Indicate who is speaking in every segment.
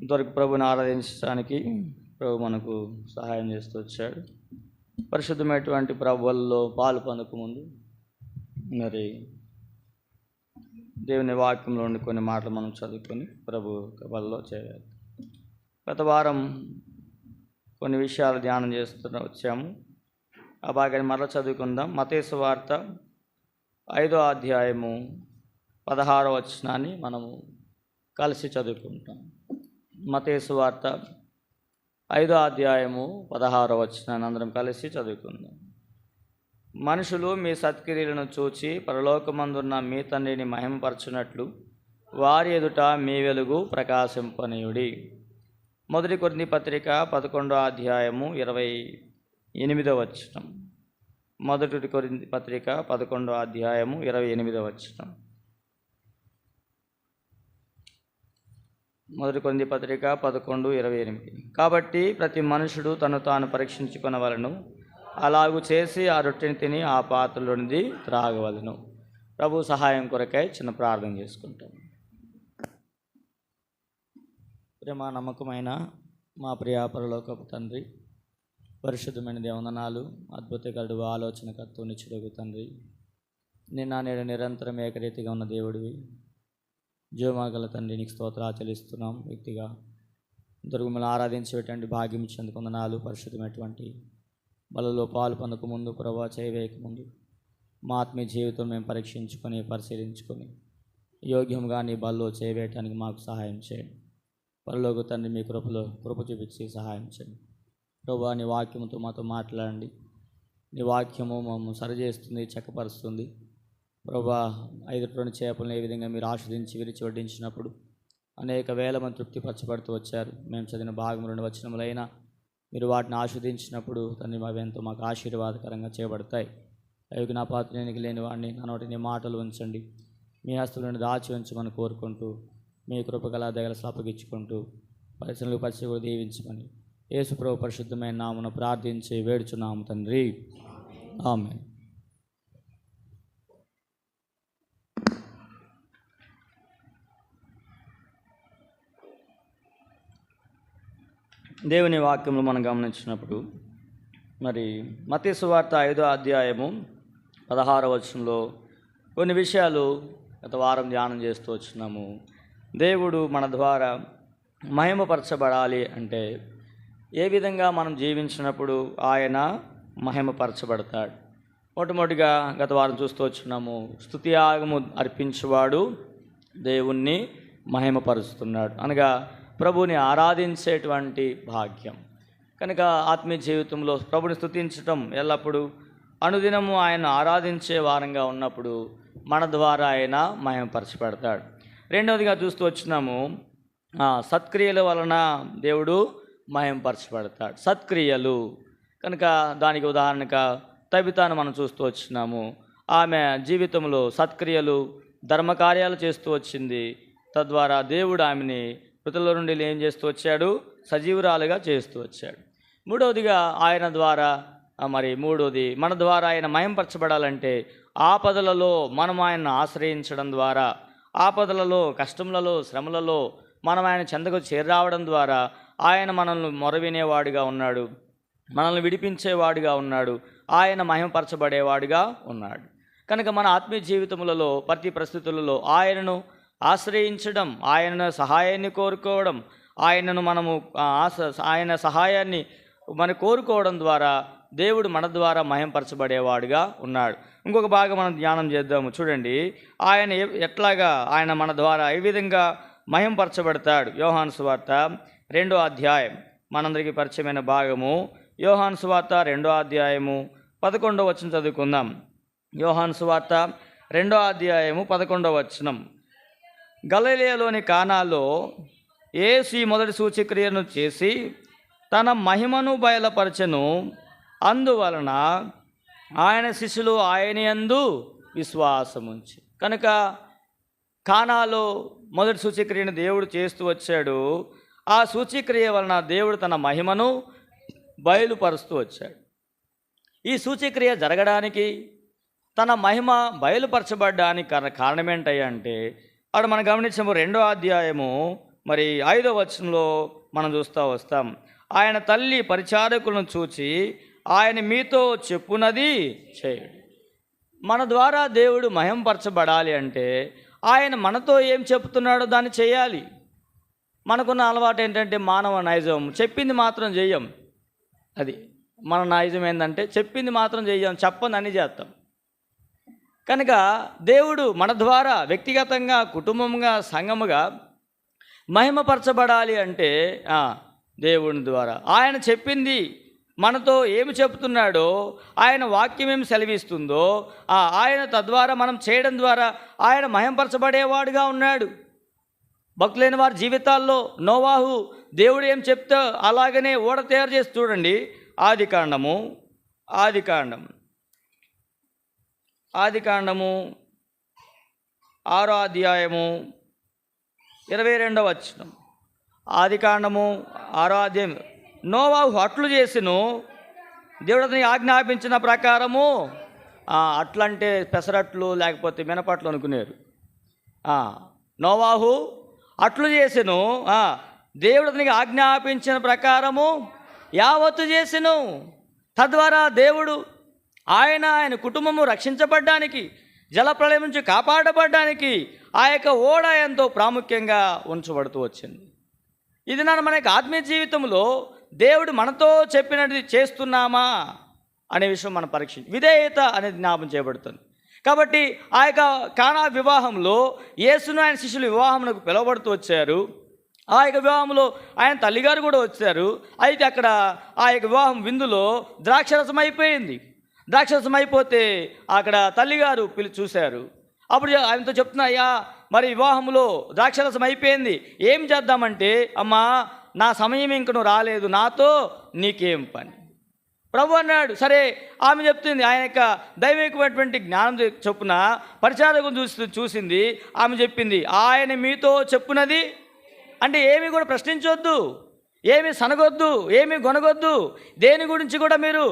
Speaker 1: ఇంతవరకు ప్రభుని ఆరాధించడానికి ప్రభు మనకు సహాయం చేస్తూ వచ్చాడు. పరిశుద్ధమైనటువంటి ప్రభువుల్లో పాలు పొందకముందు మరి దేవుని వాక్యంలో ఉండి కొన్ని మాటలు మనం చదువుకొని ప్రభు వల్ల చేయాలి. గత వారం కొన్ని విషయాలు ధ్యానం వచ్చాము. ఆ భాగాన్ని మరలా చదువుకుందాం. మత్తయి సువార్త 5వ అధ్యాయము 16వ వచనాన్ని మనము కలిసి చదువుకుంటాం. మత్తయి సువార్త 5వ అధ్యాయము 16వ వచనాన్ని అందరం కలిసి చదువుకుందాం. మనుషులు మీ సత్క్రియలను చూచి పరలోకమందున్న మీ తండ్రిని మహిమపరచునట్లు వారి ఎదుట మీ వెలుగు ప్రకాశింపనీయుడి. 1 కొరింథీ పత్రిక 11వ అధ్యాయము 28వ వచనం. 1 కొరింథీ పత్రిక 11వ అధ్యాయము 28వ వచనం. 1 కొరింథీ పత్రిక 11:28. కాబట్టి ప్రతి మనుషుడు తను తాను పరీక్షించుకొనవలెను, అలాగూ చేసి ఆ రొట్టెని తిని ఆ పాత్రలోనిది త్రాగవలెను. ప్రభు సహాయం కొరకై చిన్న ప్రార్థన చేసుకుంటాం. ప్రేమ నమ్మకమైన మా ప్రియ పరలోకపు తండ్రి, పరిశుద్ధమైన దేవనాలు, అద్భుతకరుడు, ఆలోచనకర్త, నిత్యుడగు తండ్రి, నిన్న నేడు నిరంతరం ఏకరీతిగా ఉన్న దేవుడివి, జీవమాగల తండ్రి, నీకు స్తోత్రాలు చెల్లిస్తున్నాం. వ్యక్తిగా దుర్గములను ఆరాధించేటువంటి భాగ్యం ఇచ్చేందుకు వందనాలు. పరిశుద్ధమైనటువంటి బలలో పాలు పొందకముందు, ప్రభావ చేయవేయకముందు మా ఆత్మీయ జీవితం మేము పరీక్షించుకొని పరిశీలించుకొని యోగ్యంగా నీ బలలో చేయవేయటానికి మాకు సహాయం చేయండి. పరలోక తండ్రి, మీ కృప చూపించి సహాయం చేయండి. ప్రభా, నీ వాక్యముతో మాతో మాట్లాడండి. నీ వాక్యము మమ్మల్ని సరిచేస్తుంది, చక్కపరుస్తుంది. ప్రభా, 5 టన్నుల చేపలను ఏ విధంగా మీరు ఆస్వాదించి విరిచి వడ్డించినప్పుడు అనేక వేల మంది తృప్తిపరచబడుతూ వచ్చారు. మేము చదివిన భాగం 2 వచనములైనా మీరు వాటిని ఆస్వాదించినప్పుడు తండ్రి అవి ఎంతో మాకు ఆశీర్వాదకరంగా చేయబడతాయి. అవి నా పాత్రనికి లేని వాడిని నా నోటి నీ మాటలు ఉంచండి. మీ హస్తులను దాచి ఉంచమని కోరుకుంటూ మీ కృపగల దగల అప్పగించుకుంటూ పరిశ్రమలకు పరిచయం కూడా దీవించమని యేసు ప్రభు పరిశుద్ధమైన నామమున ప్రార్థించి వేడుచున్నాము తండ్రి, ఆమేన్. దేవుని వాక్యంలో మనం గమనించినప్పుడు మరి మత్తయి సువార్త 5వ అధ్యాయము 16వ వచనంలో కొన్ని విషయాలు గత వారం ధ్యానం చేస్తూ వచ్చినాము. దేవుడు మన ద్వారా మహిమపరచబడాలి అంటే ఏ విధంగా మనం జీవించినప్పుడు ఆయన మహిమపరచబడతాడు. మొట్టమొదటిగా గత వారం చూస్తూ వచ్చినాము, స్తుతియాగము అర్పించువాడు దేవుణ్ణి మహిమపరుస్తున్నాడు, అనగా ప్రభుని ఆరాధించేటువంటి భాగ్యం. కనుక ఆత్మీయ జీవితంలో ప్రభుని స్తుతించటం ఎల్లప్పుడూ అనుదినము ఆయన ఆరాధించే వారంగా ఉన్నప్పుడు మన ద్వారా ఆయన మహిమపరచబడతాడు. రెండవదిగా చూస్తూ వచ్చినాము, సత్క్రియల వలన దేవుడు మహిమపరచబడతాడు. సత్క్రియలు కనుక దానికి ఉదాహరణగా తబితాను మనం చూస్తూ వచ్చినాము. ఆమె జీవితంలో సత్క్రియలు, ధర్మకార్యాలు చేస్తూ వచ్చింది. తద్వారా దేవుడు ఆమెని మృతుల నుండి ఏం చేస్తూ వచ్చాడు? సజీవురాలుగా చేస్తూ వచ్చాడు. మూడవదిగా ఆయన ద్వారా మన ద్వారా ఆయన మహిమపరచబడాలంటే ఆపదలలో మనం ఆయన్ని ఆశ్రయించడం ద్వారా, ఆపదలలో, కష్టములలో, శ్రమలలో మనం ఆయన చెంతకు చేరావడం ద్వారా ఆయన మనల్ని మొరవినేవాడుగా ఉన్నాడు, మనల్ని విడిపించేవాడుగా ఉన్నాడు, ఆయన మహిమపరచబడేవాడుగా ఉన్నాడు. కనుక మన ఆత్మీయ జీవితములలో ప్రతి పరిస్థితులలో ఆయనను ఆశ్రయించడం, ఆయన సహాయాన్ని కోరుకోవడం, ఆయన సహాయాన్ని మనం కోరుకోవడం ద్వారా దేవుడు మన ద్వారా మహిమపరచబడేవాడుగా ఉన్నాడు. ఇంకొక భాగం మనం ధ్యానం చేద్దాము. చూడండి, ఆయన ఎట్లాగా ఆయన మన ద్వారా ఏ విధంగా మహిమపరచబడతాడు. యోహాను సువార్త 2వ అధ్యాయం మనందరికీ పరిచయమైన భాగము. యోహాను సువార్త 2వ అధ్యాయము 11వ వచనం చదువుకుందాం. యోహాను సువార్త 2వ అధ్యాయము 11వ వచనం. గలిలయలోని కానాలో యేసు ఈ మొదటి సూచక్రియను చేసి తన మహిమను బయలుపరచెను. అందువలన ఆయన శిష్యులు ఆయన యందు విశ్వాసముంచి. కనుక కానాలో మొదటి సూచక్రియను దేవుడు చేస్తూ వచ్చాడు. ఆ సూచక్రియ వలన దేవుడు తన మహిమను బయలుపరుస్తూ వచ్చాడు. ఈ సూచక్రియ జరగడానికి, తన మహిమ బయలుపరచబడ్డానికి కారణం ఏంటంటే అక్కడ మనం గమనించాము 2వ అధ్యాయము మరి 5వ వచనంలో మనం చూస్తూ వస్తాం. ఆయన తల్లి పరిచారకులను చూచి ఆయన మీతో చెప్పునది చేయుడు. మన ద్వారా దేవుడు మహింపరచబడాలి అంటే ఆయన మనతో ఏం చెప్తున్నాడో దాన్ని చేయాలి. మనకున్న అలవాటు ఏంటంటే మానవ నైజం, చెప్పింది మాత్రం చెయ్యం. అది మన నైజం ఏంటంటే చెప్పింది మాత్రం చెయ్యం, చెప్పని అన్ని చేస్తాం. కనుక దేవుడు మన ద్వారా వ్యక్తిగతంగా, కుటుంబంగా, సంఘముగా మహిమపరచబడాలి అంటే దేవుని ద్వారా ఆయన చెప్పింది మనతో ఏమి చెప్తున్నాడో, ఆయన వాక్యం ఏమి సెలవిస్తుందో ఆయన తద్వారా మనం చేయడం ద్వారా ఆయన మహిమపరచబడేవాడుగా ఉన్నాడు. భక్తులైన వారి జీవితాల్లో నోవాహు దేవుడు ఏం చెప్తే అలాగనే ఓడ తయారు చేసి చూడండి. ఆదికాండము 6వ అధ్యాయము 22వ వచనం. ఆదికాండము 6వ అధ్యాయం. నోవాహు అట్లు చేసిను, దేవుడు అతనికి ఆజ్ఞాపించిన ప్రకారము. అట్లంటే పెసరట్లు లేకపోతే మినపట్లు అనుకునేరు. నోవాహు అట్లు చేసెను, దేవుడు అతనికి ఆజ్ఞాపించిన ప్రకారము యావత్తు చేసెను. తద్వారా దేవుడు ఆయన కుటుంబము రక్షించబడ్డానికి, జలప్రళయం నుంచి కాపాడబడ్డానికి ఆ యొక్క ఓడ ఎంతో ప్రాముఖ్యంగా ఉంచబడుతూ వచ్చింది. ఇది మనకి ఆత్మీయ జీవితంలో దేవుడు మనతో చెప్పినది చేస్తున్నామా అనే విషయం మనం పరీక్షించి విధేయత అనేది జ్ఞాపం చేయబడుతుంది. కాబట్టి ఆ యొక్క కానా వివాహంలో యేసును ఆయన శిష్యులు వివాహమునకు పిలువబడుతూ వచ్చారు. ఆ యొక్క వివాహంలో ఆయన తల్లిగారు కూడా వచ్చారు. అయితే అక్కడ ఆ యొక్క వివాహం విందులో ద్రాక్షరసం అయిపోయింది. ద్రాక్షరసం అయిపోతే అక్కడ తల్లిగారు చూశారు. అప్పుడు ఆయనతో చెప్తున్నా, అయ్యా మరి వివాహంలో ద్రాక్షరసం అయిపోయింది, ఏం చేద్దామంటే, అమ్మా నా సమయం ఇంక నువ్వు రాలేదు, నాతో నీకేం పని. ప్రభు అన్నాడు. సరే, ఆమె చెప్తుంది, ఆయన యొక్క దైవికమైనటువంటి జ్ఞానం చొప్పున పరిచారకం చూసింది. ఆమె చెప్పింది, ఆయన మీతో చెప్పునది అంటే ఏమి కూడా ప్రశ్నించొద్దు, ఏమి సనగొద్దు, ఏమి గొనగొద్దు, దేని గురించి కూడా మీరు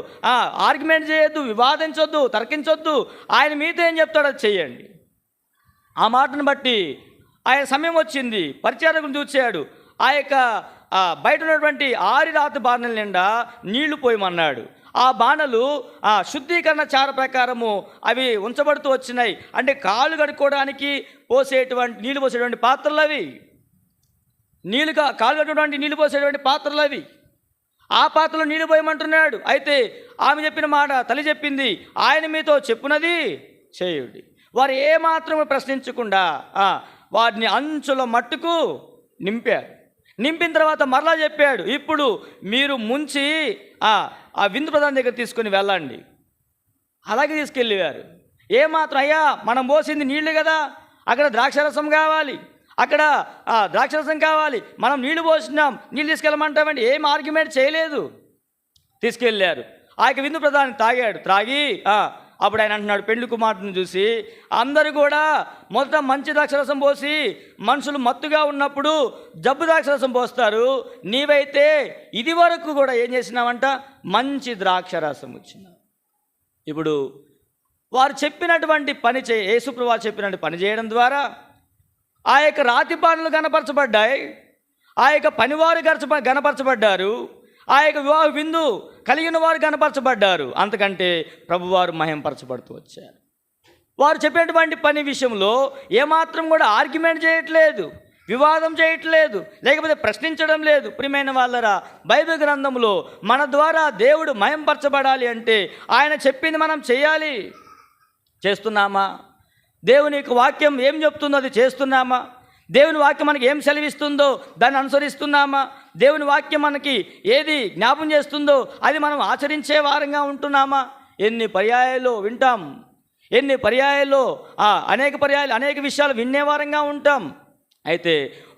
Speaker 1: ఆర్గ్యుమెంట్ చేయొద్దు, వివాదించొద్దు, తర్కించొద్దు. ఆయన మీతో ఏం చెప్తాడో చెయ్యండి. ఆ మాటను బట్టి ఆయన సమయం వచ్చింది, పరిచారకుని చూచాడు. ఆ యొక్క బయట ఉన్నటువంటి 6 రాతి బాణల నిండా నీళ్లు పోయమన్నాడు. ఆ బాణలు శుద్ధీకరణ చార ప్రకారము అవి ఉంచబడుతూ వచ్చినాయి. అంటే కాళ్ళు కడుక్కోవడానికి నీళ్లు పోసేటువంటి పాత్రలు అవి, కాళ్ళు కట్టుకోవడానికి నీళ్లు పోసేటువంటి పాత్రలు అవి. ఆ పాత్రలో నీళ్లు పోయమంటున్నాడు. అయితే ఆమె చెప్పిన మాట, తల్లి చెప్పింది, ఆయన మీతో చెప్పునది చేయుడి. వారు ఏమాత్రము ప్రశ్నించకుండా వారిని అంచుల మట్టుకు నింపారు. నింపిన తర్వాత మరలా చెప్పాడు, ఇప్పుడు మీరు ముంచి ఆ విందు ప్రధాని దగ్గర తీసుకొని వెళ్ళండి. అలాగే తీసుకెళ్ళేవారు. ఏమాత్రం, అయ్యా మనం పోసింది నీళ్లు కదా, అక్కడ ద్రాక్షరసం కావాలి, అక్కడ ద్రాక్షరసం కావాలి, మనం నీళ్లు పోసినాం, నీళ్ళు తీసుకెళ్ళమంటామండి, ఏం ఆర్గ్యుమెంట్ చేయలేదు, తీసుకెళ్ళారు. ఆ యొక్క విందు ప్రధాని త్రాగి అప్పుడు ఆయన అంటున్నాడు పెండ్లి కుమార్తెను చూసి, అందరూ కూడా మొదట మంచి ద్రాక్షరసం పోసి మనుషులు మత్తుగా ఉన్నప్పుడు జబ్బు ద్రాక్షరసం పోస్తారు, నీవైతే ఇది వరకు కూడా ఏం చేసినావంట, మంచి ద్రాక్షరసం వచ్చినావు. ఇప్పుడు వారు చెప్పినటువంటి పని యేసుప్రభువు వారు చెప్పినటువంటి పని చేయడం ద్వారా ఆ యొక్క రాతి బాణలు గణపరచబడ్డాయి, ఆ యొక్క పనివారు గణపరచబడ్డారు, ఆ యొక్క వివాహ విందు కలిగిన వారు కనపరచబడ్డారు. అంతకంటే ప్రభువారు మహింపరచబడుతూ వచ్చారు. వారు చెప్పేటువంటి పని విషయంలో ఏమాత్రం కూడా ఆర్గ్యుమెంట్ చేయట్లేదు, వివాదం చేయట్లేదు, లేకపోతే ప్రశ్నించడం లేదు. ప్రియమైన వాళ్ళరా, బైబిల్ గ్రంథంలో మన ద్వారా దేవుడు మహింపరచబడాలి అంటే ఆయన చెప్పింది మనం చేయాలి. చేస్తున్నామా? దేవుని యొక్క వాక్యం ఏం చెప్తుందో అది చేస్తున్నామా? దేవుని వాక్యం మనకి ఏం సెలవిస్తుందో దాన్ని అనుసరిస్తున్నామా? దేవుని వాక్యం మనకి ఏది జ్ఞాపం చేస్తుందో అది మనం ఆచరించే వారంగా ఉంటున్నామా? ఎన్ని పర్యాయాలు వింటాం, ఎన్ని పర్యాయాల్లో అనేక విషయాలు వినేవారంగా ఉంటాం. అయితే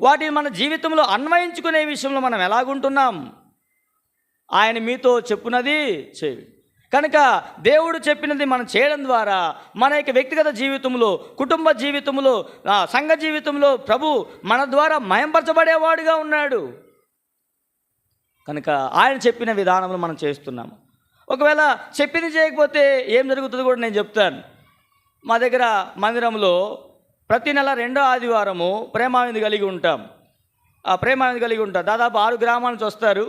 Speaker 1: వాటిని మన జీవితంలో అన్వయించుకునే విషయంలో మనం ఎలాగుంటున్నాం? ఆయన మీతో చెప్పునది చేయి. కనుక దేవుడు చెప్పినది మనం చేయడం ద్వారా మన యొక్క వ్యక్తిగత జీవితంలో, కుటుంబ జీవితంలో, సంఘ జీవితంలో ప్రభు మన ద్వారా మహింపరచబడేవాడుగా ఉన్నాడు. కనుక ఆయన చెప్పిన విధానంలో మనం చేస్తున్నాము. ఒకవేళ చెప్పింది చేయకపోతే ఏం జరుగుతుందో కూడా నేను చెప్తాను. మా దగ్గర మందిరంలో ప్రతి నెల 2వ ఆదివారము ప్రేమావిందు కలిగి ఉంటాం. ప్రేమ అనేది కలిగి ఉంటారు. దాదాపు 6 గ్రామాల నుంచి వస్తారు.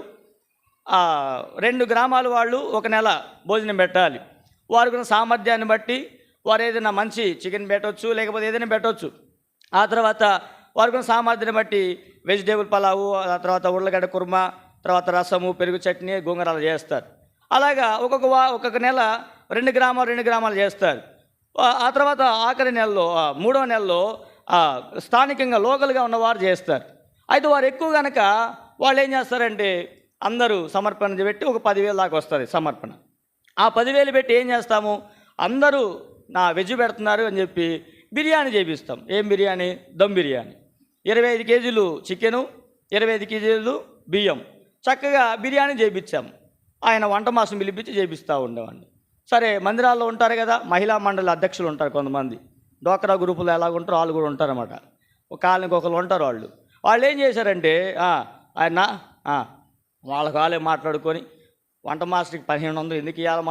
Speaker 1: 2 గ్రామాల వాళ్ళు ఒక నెల భోజనం పెట్టాలి. వారికి సామర్థ్యాన్ని బట్టి వారు ఏదైనా మంచి చికెన్ పెట్టవచ్చు, లేకపోతే ఏదైనా పెట్టవచ్చు. ఆ తర్వాత వారికి సామర్థ్యాన్ని బట్టి వెజిటేబుల్ పలావు, ఆ తర్వాత ఉర్లగడ్డ కుర్మా, తర్వాత రసము, పెరుగు చట్నీ, గోంగూరలు చేస్తారు. అలాగా ఒక్కొక్క నెల 2 గ్రామాలు చేస్తారు. ఆ తర్వాత ఆఖరి నెలలో 3వ నెలలో స్థానికంగా లోకల్గా ఉన్నవారు చేస్తారు. అయితే వారు ఎక్కువ కనుక వాళ్ళు ఏం చేస్తారంటే అందరూ సమర్పణ పెట్టి ఒక 10,000 దాకా వస్తుంది సమర్పణ. ఆ 10,000 పెట్టి ఏం చేస్తాము, అందరూ నా వెజ్ పెడుతున్నారు అని చెప్పి బిర్యానీ చేపిస్తాం. ఏం బిర్యానీ? దమ్ బిర్యానీ. 25 కేజీలు చికెను, 25 కేజీలు బియ్యం, చక్కగా బిర్యానీ చేయించాము. ఆయన వంట మాసం పిలిపించి చేపిస్తూ ఉండేవాడిని. సరే, మందిరాల్లో ఉంటారు కదా, మహిళా మండలి అధ్యక్షులు ఉంటారు కొంతమంది, డోక్రా గ్రూపులు ఎలాగ ఉంటారో వాళ్ళు కూడా ఉంటారన్నమాట. ఒక కాలనికి ఒకరు ఉంటారు. వాళ్ళు ఏం చేశారంటే ఆయన వాళ్ళకి వాళ్ళే మాట్లాడుకొని వంట మాస్టర్కి 1,500 ఎందుకు ఇవ్వాలి,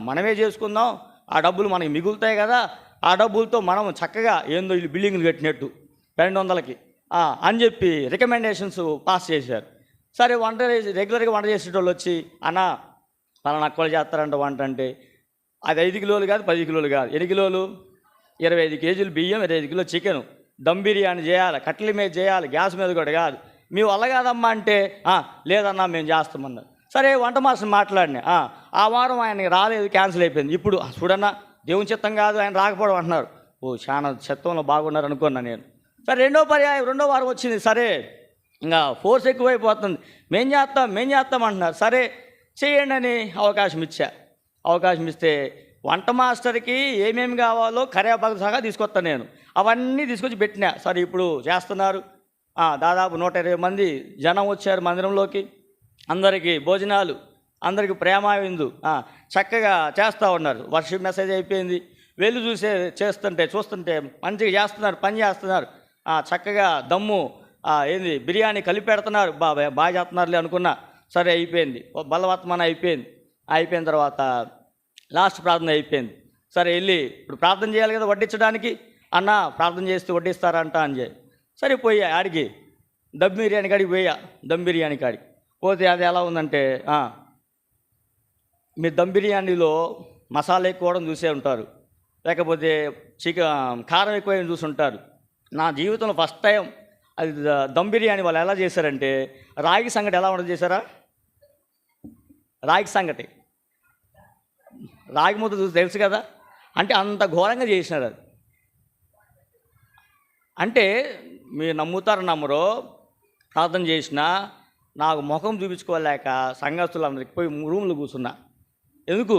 Speaker 1: మనమే చేసుకుందాం, ఆ డబ్బులు మనకి మిగులుతాయి కదా, ఆ డబ్బులతో మనం చక్కగా ఏందో వీళ్ళు బిల్డింగ్లు కట్టినట్టు 200కి అని చెప్పి రికమెండేషన్స్ పాస్ చేశారు. సరే, రెగ్యులర్గా వంట చేసేటోళ్ళు వచ్చి అన్న పలానా అక్కలు చేస్తారంట వంట అంటే అది 5 కిలోలు కాదు, 10 కిలోలు కాదు, 8 కిలోలు, 25 కేజీలు బియ్యం, 25 కిలో చికెను, దమ్ బిర్యానీ చేయాలి, కట్టెల మీద చేయాలి, గ్యాస్ మీద కూడా కాదు, మీ వల్ల కాదమ్మా అంటే లేదన్నా మేము చేస్తామన్నారు. సరే, వంట మాస్టర్ మాట్లాడినా ఆ వారం ఆయనకి రాలేదు, క్యాన్సిల్ అయిపోయింది. ఇప్పుడు చూడన్నా దేవుని చిత్తం కాదు ఆయన రాకపోవడం అంటున్నారు. చాలా చిత్తంలో బాగున్నారు అనుకున్నా నేను. సరే, రెండో వారం వచ్చింది. సరే, ఇంకా ఫోర్స్ ఎక్కువైపోతుంది, మేం చేస్తాం అంటున్నారు. సరే చేయండి అని అవకాశం ఇస్తే వంట మాస్టర్కి ఏమేమి కావాలో కరివేపాకు సహా తీసుకొస్తాను నేను, అవన్నీ తీసుకొచ్చి పెట్టినా. సరే, ఇప్పుడు చేస్తున్నారు. దాదాపు 120 మంది జనం వచ్చారు మందిరంలోకి. అందరికీ భోజనాలు, అందరికీ ప్రేమ విందు చక్కగా చేస్తూ ఉన్నారు. వర్షిప్ మెసేజ్ అయిపోయింది. వెళ్ళి చూస్తుంటే మంచిగా చేస్తున్నారు, పని చేస్తున్నారు. చక్కగా దమ్ము బిర్యానీ కలిపి పెడుతున్నారు. బాగా చేస్తున్నారులే అనుకున్నా. సరే, అయిపోయింది, బలవత్మానం అయిపోయిన తర్వాత లాస్ట్ ప్రార్థన అయిపోయింది. సరే, వెళ్ళి ఇప్పుడు ప్రార్థన చేయాలి కదా వడ్డించడానికి, అన్న ప్రార్థన చేస్తే వడ్డిస్తారంట అని చెప్పి సరే పోయా ఆడికి, దమ్ బిర్యానీ కాడికి పోతే అది ఎలా ఉందంటే మీరు దమ్ బిర్యానీలో మసాలా ఎక్కువడం చూసే ఉంటారు, లేకపోతే కారం ఎక్కువ చూసి ఉంటారు. నా జీవితంలో ఫస్ట్ టైం అది దమ్ బిర్యానీ వాళ్ళు ఎలా చేశారంటే రాగి సంగటి ఎలా ఉండదు చేశారా? రాగి ముద్ద చూసి తెలుసు కదా, అంటే అంత ఘోరంగా చేసినారు అది. అంటే మీరు నమ్ముతారు నమ్మరో, ప్రార్థన చేసినా నాకు ముఖం చూపించుకోలేక సంఘస్థులందరికి పోయి రూమ్లో కూర్చున్నా. ఎందుకు?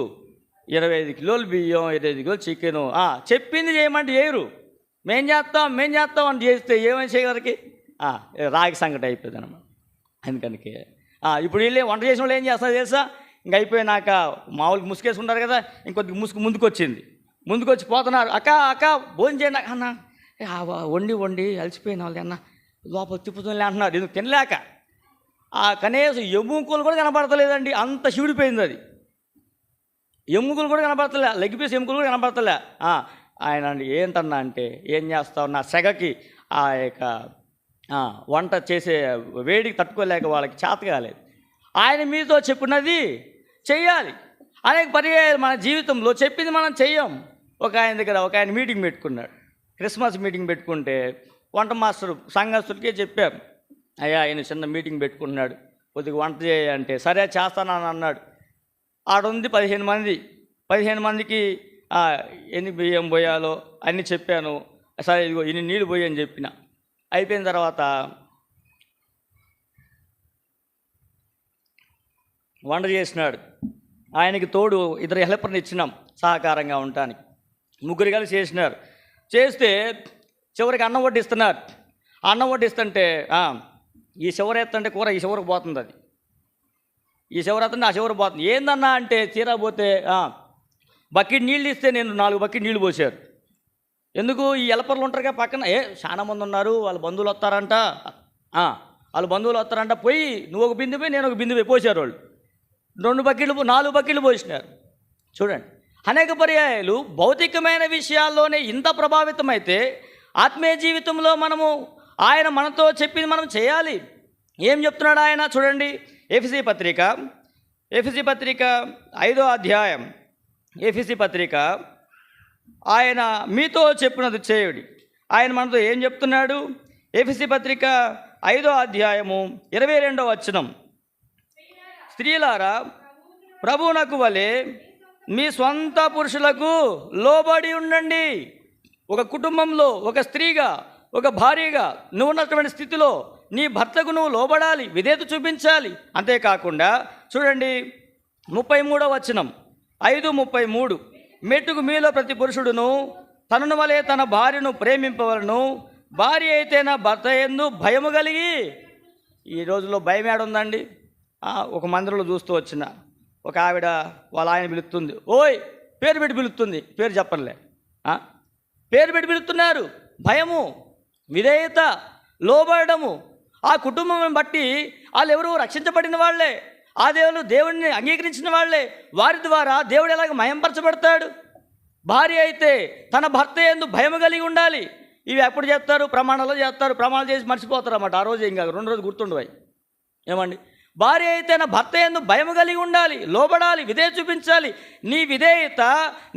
Speaker 1: 25 కిలోలు బియ్యం, 25 కిలోలు చికెను, చెప్పింది చేయమంటే చేయరు. మేం చేస్తాం అని చేస్తే ఏమైనా చేయగలరికి రాగి సంగటి అయిపోయింది అన్నమాట. అందుకనికి ఇప్పుడు వీళ్ళు వంట చేసిన వాళ్ళు ఏం చేస్తారు తెలుసా? ఇంక అయిపోయినాక మామూలుగా ముసుకేసుకుంటారు కదా, ఇంకొద్ది ముసుగు ముందుకొచ్చి పోతున్నారు. అక్క భోజనం చేయండి అన్న, వండి అలసిపోయిన వాళ్ళు అన్న లోపల తిప్పుతుంది అంటున్నారు. ఎందుకు తినలేక కనీసం ఎముకలు కూడా కనపడతలేదండి, అంత శివుడిపోయింది అది. ఎముకలు కూడా కనపడతలే, లెగ్ పీస్ ఎముకలు కూడా కనపడతలే. ఆయన ఏంటన్నా అంటే ఏం చేస్తావు, నా సెగకి ఆ యొక్క వంట చేసే వేడికి తట్టుకోలేక వాళ్ళకి చేత కాలేదు. ఆయన మీతో చెప్పినది చెయ్యాలి. అనేక పర్యాయాలు మన జీవితంలో చెప్పింది మనం చెయ్యం. ఒక ఆయన మీటింగ్ పెట్టుకున్నాడు, క్రిస్మస్ మీటింగ్ పెట్టుకుంటే వంట మాస్టర్ సంఘస్థుడికే చెప్పాం, అయ్యా ఆయన చిన్న మీటింగ్ పెట్టుకున్నాడు, కొద్దిగా వంట చేయాలంటే సరే చేస్తానని అన్నాడు. ఆడుంది 15 మందికి ఎన్ని బియ్యం పోయాలో అన్నీ చెప్పాను. సరే ఇదిగో ఇన్ని నీళ్ళు పోయని చెప్పిన. అయిపోయిన తర్వాత వంట చేసినాడు. ఆయనకి తోడు 2 హెల్పర్ని ఇచ్చినాం సహకారంగా ఉండటానికి. 3 కలిసి చేసినారు. చేస్తే చివరికి అన్నం వడ్డిస్తున్నారు. అన్నం వడ్డిస్తుంటే ఈ చివరి ఎత్తంటే కూర ఈ చివరికి పోతుంది, అది ఈ చివరి ఎత్తంటే ఆ చివరికి పోతుంది. ఏందన్నా అంటే తీరా పోతే బకెట్ నీళ్ళు ఇస్తే నేను 4 బకెట్ నీళ్ళు పోసారు. ఎందుకు? ఈ హెల్పర్లు ఉంటారుగా పక్కన, చాలా మంది ఉన్నారు, వాళ్ళ బంధువులు వస్తారంట, పోయి నువ్వు ఒక బిందె పోయి నేను ఒక బిందె పోయి పోసారు. వాళ్ళు 4 బకెట్లు పోసినారు. చూడండి, అనేక పర్యాయాలు భౌతికమైన విషయాల్లోనే ఇంత ప్రభావితమైతే ఆత్మీయ జీవితంలో మనము ఆయన మనతో చెప్పింది మనం చేయాలి. ఏం చెప్తున్నాడు ఆయన చూడండి. ఎఫెసీ పత్రిక 5వ అధ్యాయం. ఎఫెసీ పత్రిక ఆయన మీతో చెప్పినది చేయుడి. ఆయన మనతో ఏం చెప్తున్నాడు? ఎఫెసీ పత్రిక 5వ అధ్యాయము 22వ వచనం. స్త్రీలారా ప్రభువునకు వలె మీ స్వంత పురుషులకు లోబడి ఉండండి. ఒక కుటుంబంలో ఒక స్త్రీగా, ఒక భార్యగా నువ్వు ఉన్నటువంటి స్థితిలో నీ భర్తకు నువ్వు లోబడాలి, విధేయత చూపించాలి. అంతేకాకుండా చూడండి 33వ వచనం, 5:33. మెట్టుకు మీలో ప్రతి పురుషుడును తనను వలె తన భార్యను ప్రేమింపవలను, భార్య అయితే నా భర్త యందు భయము కలిగి. ఈ రోజుల్లో భయం ఏడుందండి? ఒక మందిరంలో చూస్తూ వచ్చిన ఒక ఆవిడ వాళ్ళ ఆయన పిలుస్తుంది, ఓయ్ పేరు పెట్టి పిలుస్తుంది, పేరు చెప్పలే, పేరు పెట్టి పిలుస్తున్నారు. భయము, విధేయత, లోబడము. ఆ కుటుంబం బట్టి వాళ్ళు ఎవరు రక్షించబడిన వాళ్ళే, ఆ దేవుడిని అంగీకరించిన వాళ్ళే. వారి ద్వారా దేవుడు ఎలాగ మయంపరచబడతాడు? భార్య అయితే తన భర్త యందు భయము కలిగి ఉండాలి. ఇవి ఎప్పుడు చేస్తారు? ప్రమాణాలు చేస్తారు. ప్రమాణాలు చేసి మర్చిపోతారు అన్నమాట. ఆ రోజు ఇంకా 2 రోజులు గుర్తుండవాయి. ఏమండి? భార్య అయితే నా భర్త యందు భయము కలిగి ఉండాలి, లోబడాలి, విధేయత చూపించాలి. నీ విధేయత,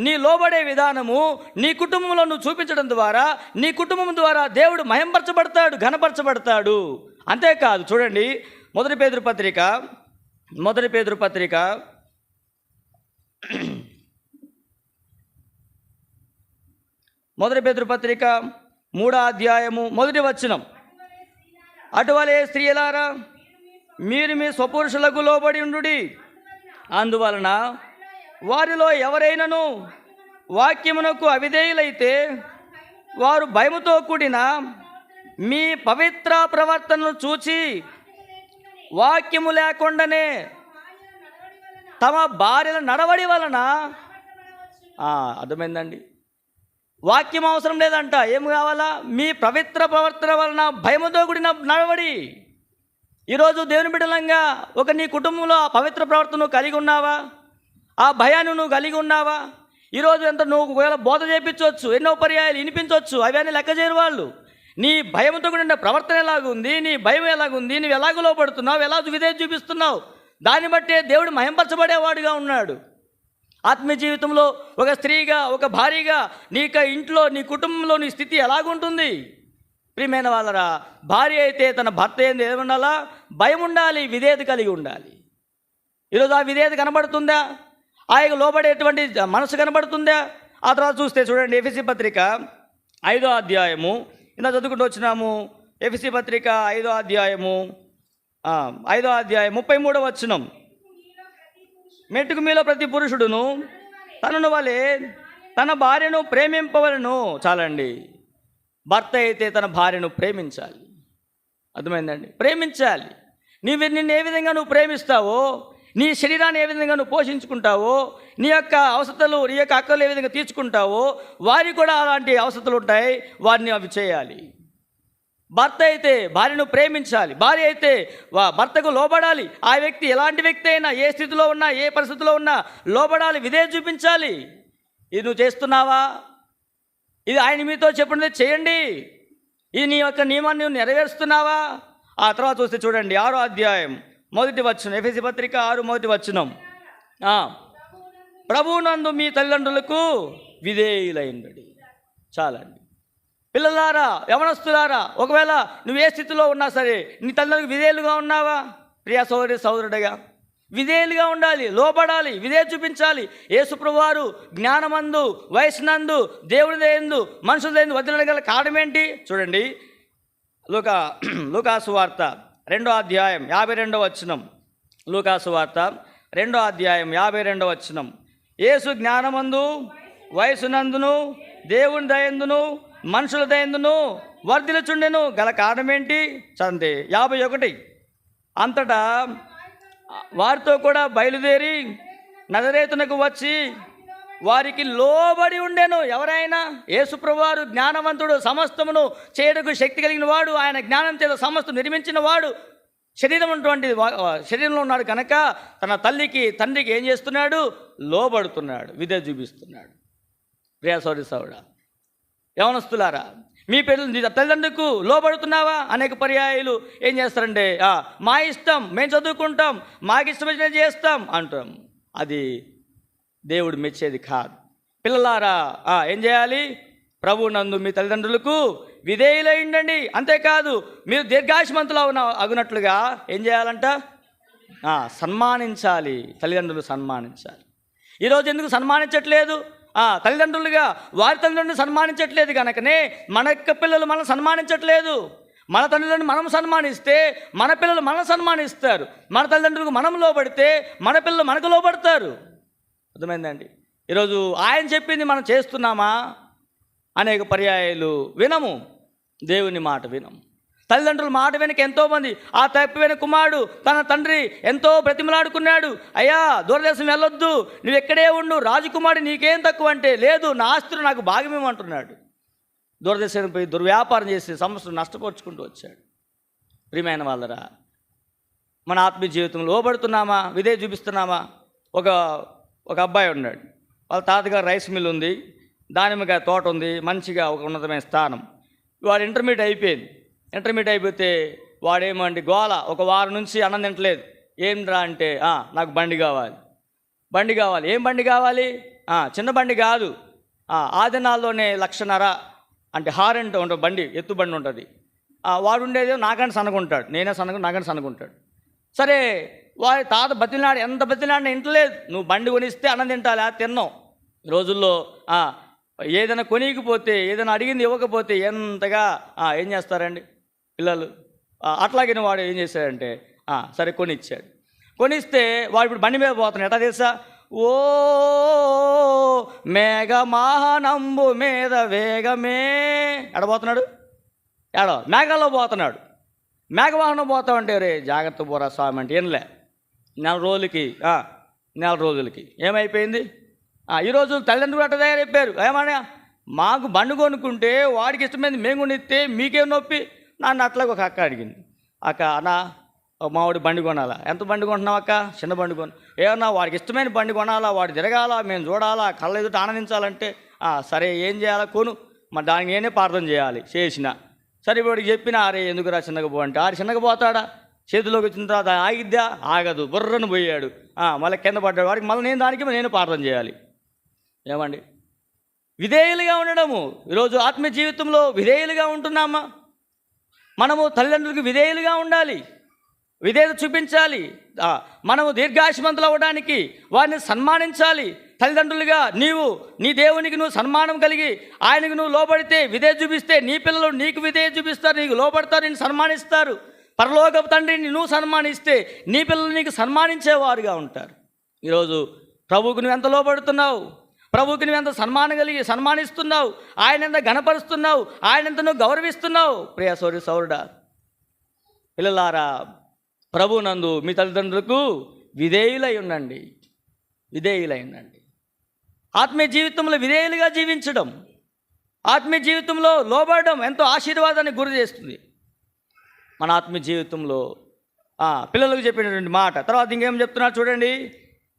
Speaker 1: నీ లోబడే విధానము నీ కుటుంబంలో నువ్వు చూపించడం ద్వారా, నీ కుటుంబం ద్వారా దేవుడు మహింపరచబడతాడు, ఘనపరచబడతాడు. అంతేకాదు చూడండి, మొదటి పేతురు పత్రిక 3వ అధ్యాయము 1వ వచనం. అటువలే స్త్రీలారా మీరు మీ స్వపురుషులకు లోబడి ఉండుడి. అందువలన వారిలో ఎవరైనను వాక్యమునకు అవిధేయులైతే వారు భయముతో కూడిన మీ పవిత్ర ప్రవర్తనను చూచి వాక్యము లేకుండానే తమ భార్యల నడవడి వలన, అర్థమైందండి? వాక్యం అవసరం లేదంట. ఏం కావాలా? మీ పవిత్ర ప్రవర్తన వలన భయముతో కూడిన నడవడి. ఈరోజు దేవుని బిడ్డలంగా నీ కుటుంబంలో ఆ పవిత్ర ప్రవర్తన కలిగి ఉన్నావా? ఆ భయాన్ని నువ్వు కలిగి ఉన్నావా? ఈరోజు ఎంత నువ్వు ఒకవేళ బోధ చేయించవచ్చు, ఎన్నో పర్యాయాలు వినిపించవచ్చు, అవన్నీ లెక్క చేయరు వాళ్ళు. నీ భయంతో కూడిన ప్రవర్తన ఎలాగుంది, నీ భయం ఎలాగుంది, నువ్వు ఎలాగ లోపడుతున్నావు, ఎలా విధేయత చూపిస్తున్నావు, దాన్ని బట్టే దేవుడు మహింపరచబడేవాడుగా ఉన్నాడు. ఆత్మీయ జీవితంలో ఒక స్త్రీగా, ఒక భార్యగా నీ ఇంట్లో, నీ కుటుంబంలో నీ స్థితి ఎలాగుంటుంది? ప్రియమైన వాళ్ళరా, భార్య అయితే తన భర్త ఏంది ఏముండాలా? భయం ఉండాలి, విధేయత కలిగి ఉండాలి. ఈరోజు ఆ విధేయత కనబడుతుందా? ఆయన లోబడేటువంటి మనసు కనబడుతుందా? ఆ తర్వాత చూస్తే చూడండి, ఎఫెసీ పత్రిక 5వ అధ్యాయము, ఇలా చదువుకుంటూ వచ్చినాము. ఎఫెసీ పత్రిక 5వ అధ్యాయము 33వ వచనం. మెట్టుకు మీలో ప్రతి పురుషుడును తనను వలె తన భార్యను ప్రేమింపవలను. చాలండి. భర్త అయితే తన భార్యను ప్రేమించాలి. అర్థమైందండి? ప్రేమించాలి. నిన్ను ఏ విధంగా నువ్వు ప్రేమిస్తావో, నీ శరీరాన్ని ఏ విధంగా నువ్వు పోషించుకుంటావో, నీ యొక్క అవసరతలు, నీ యొక్క అక్కలు ఏ విధంగా తీర్చుకుంటావో, వారికి కూడా అలాంటి అవసరతలు ఉంటాయి, వారిని అవి చేయాలి. భర్త అయితే భార్యను ప్రేమించాలి, భార్య అయితే భర్తకు లోబడాలి. ఆ వ్యక్తి ఎలాంటి వ్యక్తి అయినా, ఏ స్థితిలో ఉన్నా, ఏ పరిస్థితిలో ఉన్నా లోబడాలి, విధేయత చూపించాలి. ఇది నువ్వు చేస్తున్నావా? ఇది ఆయన మీతో చెప్పినది చేయండి. ఇది నీ యొక్క నియమాన్ని నువ్వు నెరవేరుస్తున్నావా? ఆ తర్వాత చూస్తే చూడండి 6వ అధ్యాయం 1వ వచనం. ఎఫెసీ పత్రిక 6:1 వచనం. ప్రభువునందు మీ తల్లిదండ్రులకు విధేయులైండి. చాలండి. పిల్లలారా, యవనస్తులారా, ఒకవేళ నువ్వు ఏ స్థితిలో ఉన్నా సరే నీ తల్లిదండ్రులకు విధేయులుగా ఉన్నావా? ప్రియ సోదరుడిగా విధేయులుగా ఉండాలి, లోబడాలి, విధేయత చూపించాలి. యేసుప్రభువారు జ్ఞానమందు, వయసునందు, దేవుని దయందు, మనుషుల దయందు వదిలడం గల కారణం ఏంటి? చూడండి, లూకాసు వార్త 2వ అధ్యాయం 52వ వచనం. లూకాసు వార్త 2వ అధ్యాయం 52వ వచనం. యేసు జ్ఞానమందు, వయసునందును, దేవుని దయందును, మనుషుల దయందును వర్ధిల్లుచుండెను గల కారణం ఏంటి? చందే 51. అంతటా వారితో కూడా బయలుదేరి నజరేతునకు వచ్చి వారికి లోబడి ఉండెను. ఎవరైనా? యేసుప్రభువారు జ్ఞానవంతుడు, సమస్తమును చేయడానికి శక్తి కలిగిన వాడు, ఆయన జ్ఞానం చేత సమస్తం నిర్మించిన వాడు, శరీరంలో ఉన్నాడు కనుక తన తల్లికి, తండ్రికి ఏం చేస్తున్నాడు? లోబడుతున్నాడు, విధేయత చూపిస్తున్నాడు. ప్రియ సోదరుడా, యవనస్తులారా, మీ పిల్లలు నీ తల్లిదండ్రులకు లోబడుతున్నావా? అనేక పర్యాయాలు ఏం చేస్తారంటే మా ఇష్టం, మేము చదువుకుంటాం, మాకు ఇష్టం చేస్తాం అంటాం. అది దేవుడు మెచ్చేది కాదు. పిల్లలారా ఏం చేయాలి? ప్రభువునందు మీ తల్లిదండ్రులకు విధేయులై ఉండండి. అంతేకాదు మీరు దీర్ఘాయుష్మంతులు అగునట్లుగా ఏం చేయాలంట? సన్మానించాలి. తల్లిదండ్రులు సన్మానించాలి. ఈరోజు ఎందుకు సన్మానించట్లేదు? తల్లిదండ్రులుగా వారి తల్లిదండ్రులను సన్మానించట్లేదు కనుకనే మన యొక్క పిల్లలు మనం సన్మానించట్లేదు. మన తల్లిదండ్రులను మనం సన్మానిస్తే మన పిల్లలు మనం సన్మానిస్తారు. మన తల్లిదండ్రులకు మనం లోబడితే మన పిల్లలు మనకు లోబడతారు. అర్థమైందండి? ఈరోజు ఆయన చెప్పింది మనం చేస్తున్నామా? అనేక పర్యాయాలు వినము, దేవుని మాట వినము. తల్లిదండ్రుల మాట వెనక ఎంతోమంది ఆ తప్పిపోయిన కుమారుడు తన తండ్రి ఎంతో బ్రతిమలాడుకున్నాడు. అయ్యా, దూరదేశం వెళ్ళొద్దు, నువ్వు ఎక్కడే ఉండు, రాజకుమారుడు నీకేం తక్కువ అంటే, లేదు నా ఆస్తులు నాకు భాగమేమంటున్నాడు. దూరదేశం పోయి దుర్వ్యాపారం చేసి సంవత్సరం నష్టపరుచుకుంటూ వచ్చాడు. ప్రియమైన వాళ్ళరా, మన ఆత్మీయ జీవితంలో లోబడుతున్నామా? విధేయ చూపిస్తున్నామా? ఒక అబ్బాయి ఉన్నాడు. వాళ్ళ తాతగారు రైస్ మిల్ ఉంది, దానిమ్మకాయ తోట ఉంది, మంచిగా ఒక ఉన్నతమైన స్థానం. వాడు ఇంటర్మీడియట్ అయిపోయింది. ఇంటర్మీడియట్ అయిపోతే వాడేమంటే గోల, ఒక వారం నుంచి అన్నం తింటలేదు. ఏంట్రా అంటే, నాకు బండి కావాలి, బండి కావాలి. ఏం బండి కావాలి? చిన్న బండి కాదు, ఆ దినాల్లోనే 1,50,000 అంటే హారెంట్ ఉంటుంది, బండి ఎత్తు బండి ఉంటుంది. వాడు ఉండేది నాకంటే సనగుంటాడు, నేనే నాకంటే సనగుంటాడు. సరే, వాడి తాత బతిలాడు, ఎంత బతిలాడినా ఇంటలేదు. నువ్వు బండి కొనిస్తే అన్నం తింటాలే, తిన్నావు. ఈ రోజుల్లో ఏదైనా కొనియకపోతే, ఏదైనా అడిగింది ఇవ్వకపోతే ఎంతగా ఏం చేస్తారండి పిల్లలు? అట్లాగే వాడు ఏం చేశాడంటే సరే కొనిచ్చాడు. కొనిస్తే వాడు ఇప్పుడు బండి మీద పోతున్నాడు. ఎట్లా తెలుసా? ఓ మేఘమానంబు మీద వేగమే. ఎడబోతున్నాడు? మేఘాల్లో పోతున్నాడు. మేఘవాహనం పోతామంటే రే జాగ్రత్త పోరా స్వామి అంటే ఏనులే. నెల రోజులకి ఏమైపోయింది? ఈరోజు తల్లిదండ్రులు అట్ట తయారైపోయారు. ఏమన్నా మాకు బండి కొనుక్కుంటే వాడికి ఇష్టమైంది మేము కొనిస్తే మీకేం నొప్పి? నన్ను అట్లాగే ఒక అక్క అడిగింది. అక్క, అన్నా మావాడి బండి కొనాలా? ఎంత బండి కొంటున్నావు అక్క? చిన్న బండి కొను. ఏమన్నా వాడికి ఇష్టమైన బండి కొనాలా, వాడు తిరగాల, మేము చూడాలా, కళ్ళ ఎదుట ఆనందించాలంటే సరే ఏం చేయాలా? కొను. మరి దానికి నేనే ప్రార్థన చేయాలి. చేసిన సరే వాడికి చెప్పిన, అరే ఎందుకురా చిన్నగా పో అంటే, ఆడు చిన్నగా పోతాడా? చేతిలోకి వచ్చిన తర్వాత ఆగిద్దా? ఆగదు. బుర్రను పోయాడు, మళ్ళీ కింద పడ్డాడు. వాడికి మళ్ళీ నేను ప్రార్థన చేయాలి. ఏమండి? విధేయులుగా ఉండడము. ఈరోజు ఆత్మీయ జీవితంలో విధేయులుగా ఉంటున్నామా? మనము తల్లిదండ్రులకు విధేయులుగా ఉండాలి, విధేయత చూపించాలి. మనము దీర్ఘాయుష్మంతులు అవ్వడానికి వారిని సన్మానించాలి. తల్లిదండ్రులుగా నీ దేవునికి నువ్వు సన్మానం కలిగి ఆయనకు నువ్వు లోబడితే, విధేయ చూపిస్తే నీ పిల్లలు నీకు విధేయ చూపిస్తారు, నీకు లోబడతారు, నిన్ను సన్మానిస్తారు. పరలోకపు తండ్రిని నువ్వు సన్మానిస్తే నీ పిల్లలు నీకు సన్మానించేవారుగా ఉంటారు. ఈరోజు ప్రభువుకు నువ్వు ఎంత లోబడుతున్నావు? ప్రభువుకి నువ్వు ఎంత సన్మానం కలిగి సన్మానిస్తున్నావు? ఆయన ఎంత ఘనపరుస్తున్నావు? ఆయన ఎంత నువ్వు గౌరవిస్తున్నావు? ప్రియ సౌరుడా, పిల్లలారా, ప్రభువునందు మీ తల్లిదండ్రులకు విధేయులై ఉండండి. విధేయులై ఉండండి. ఆత్మీయ జీవితంలో విధేయులుగా జీవించడం, ఆత్మీయ జీవితంలో లోబడడం ఎంతో ఆశీర్వాదాన్ని గురి చేస్తుంది. మన ఆత్మీయ జీవితంలో పిల్లలకు చెప్పినటువంటి మాట. తర్వాత ఇంకేం చెప్తున్నారు చూడండి.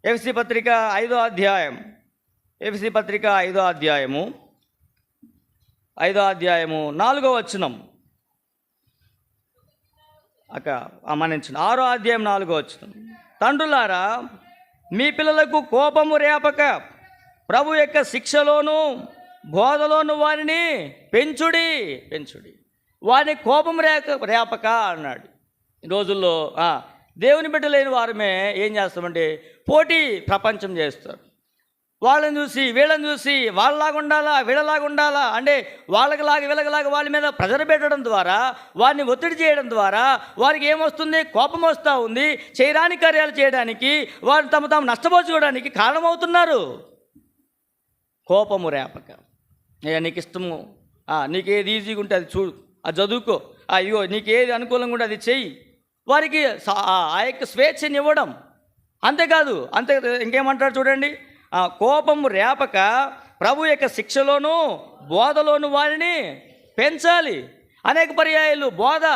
Speaker 1: ఎఫెసీ పత్రిక 5వ అధ్యాయం, ఎఫెసీ పత్రిక 5వ అధ్యాయము 4వ వచనం. మన్నించండి, 6వ అధ్యాయం 4వ వచనం. తండ్రులారా, మీ పిల్లలకు కోపము రేపక ప్రభు యొక్క శిక్షలోను బోధలోను వారిని పెంచుడి. వారిని కోపం రేపక అన్నాడు. ఈ రోజుల్లో దేవుని బిడ్డలేని వారమే ఏం చేస్తామంటే పోటీ ప్రపంచం చేస్తారు. వాళ్ళని చూసి వీళ్ళని చూసి వాళ్ళలాగా ఉండాలా, వీళ్ళలాగా ఉండాలా అంటే వీళ్ళకి వాళ్ళ మీద ప్రెజర్ పెట్టడం ద్వారా, వారిని ఒత్తిడి చేయడం ద్వారా వారికి ఏమొస్తుంది? కోపం వస్తూ ఉంది. చేయరాని కార్యాలు చేయడానికి, వారు తాము నష్టపోచుకోవడానికి కారణమవుతున్నారు. కోపము రేపక. నీకు ఇష్టము, నీకేది ఈజీగా ఉంటే అది చూడు, అది చదువుకో, ఇగో నీకేది అనుకూలంగా ఉంటే అది చెయ్యి. వారికి ఆ యొక్క స్వేచ్ఛని ఇవ్వడం. అంతేకాదు, ఇంకేమంటాడు చూడండి. కోపము రేపక ప్రభు యొక్క శిక్షలోను బోధలోను వారిని పెంచాలి. అనేక పర్యాయాలు బోధ,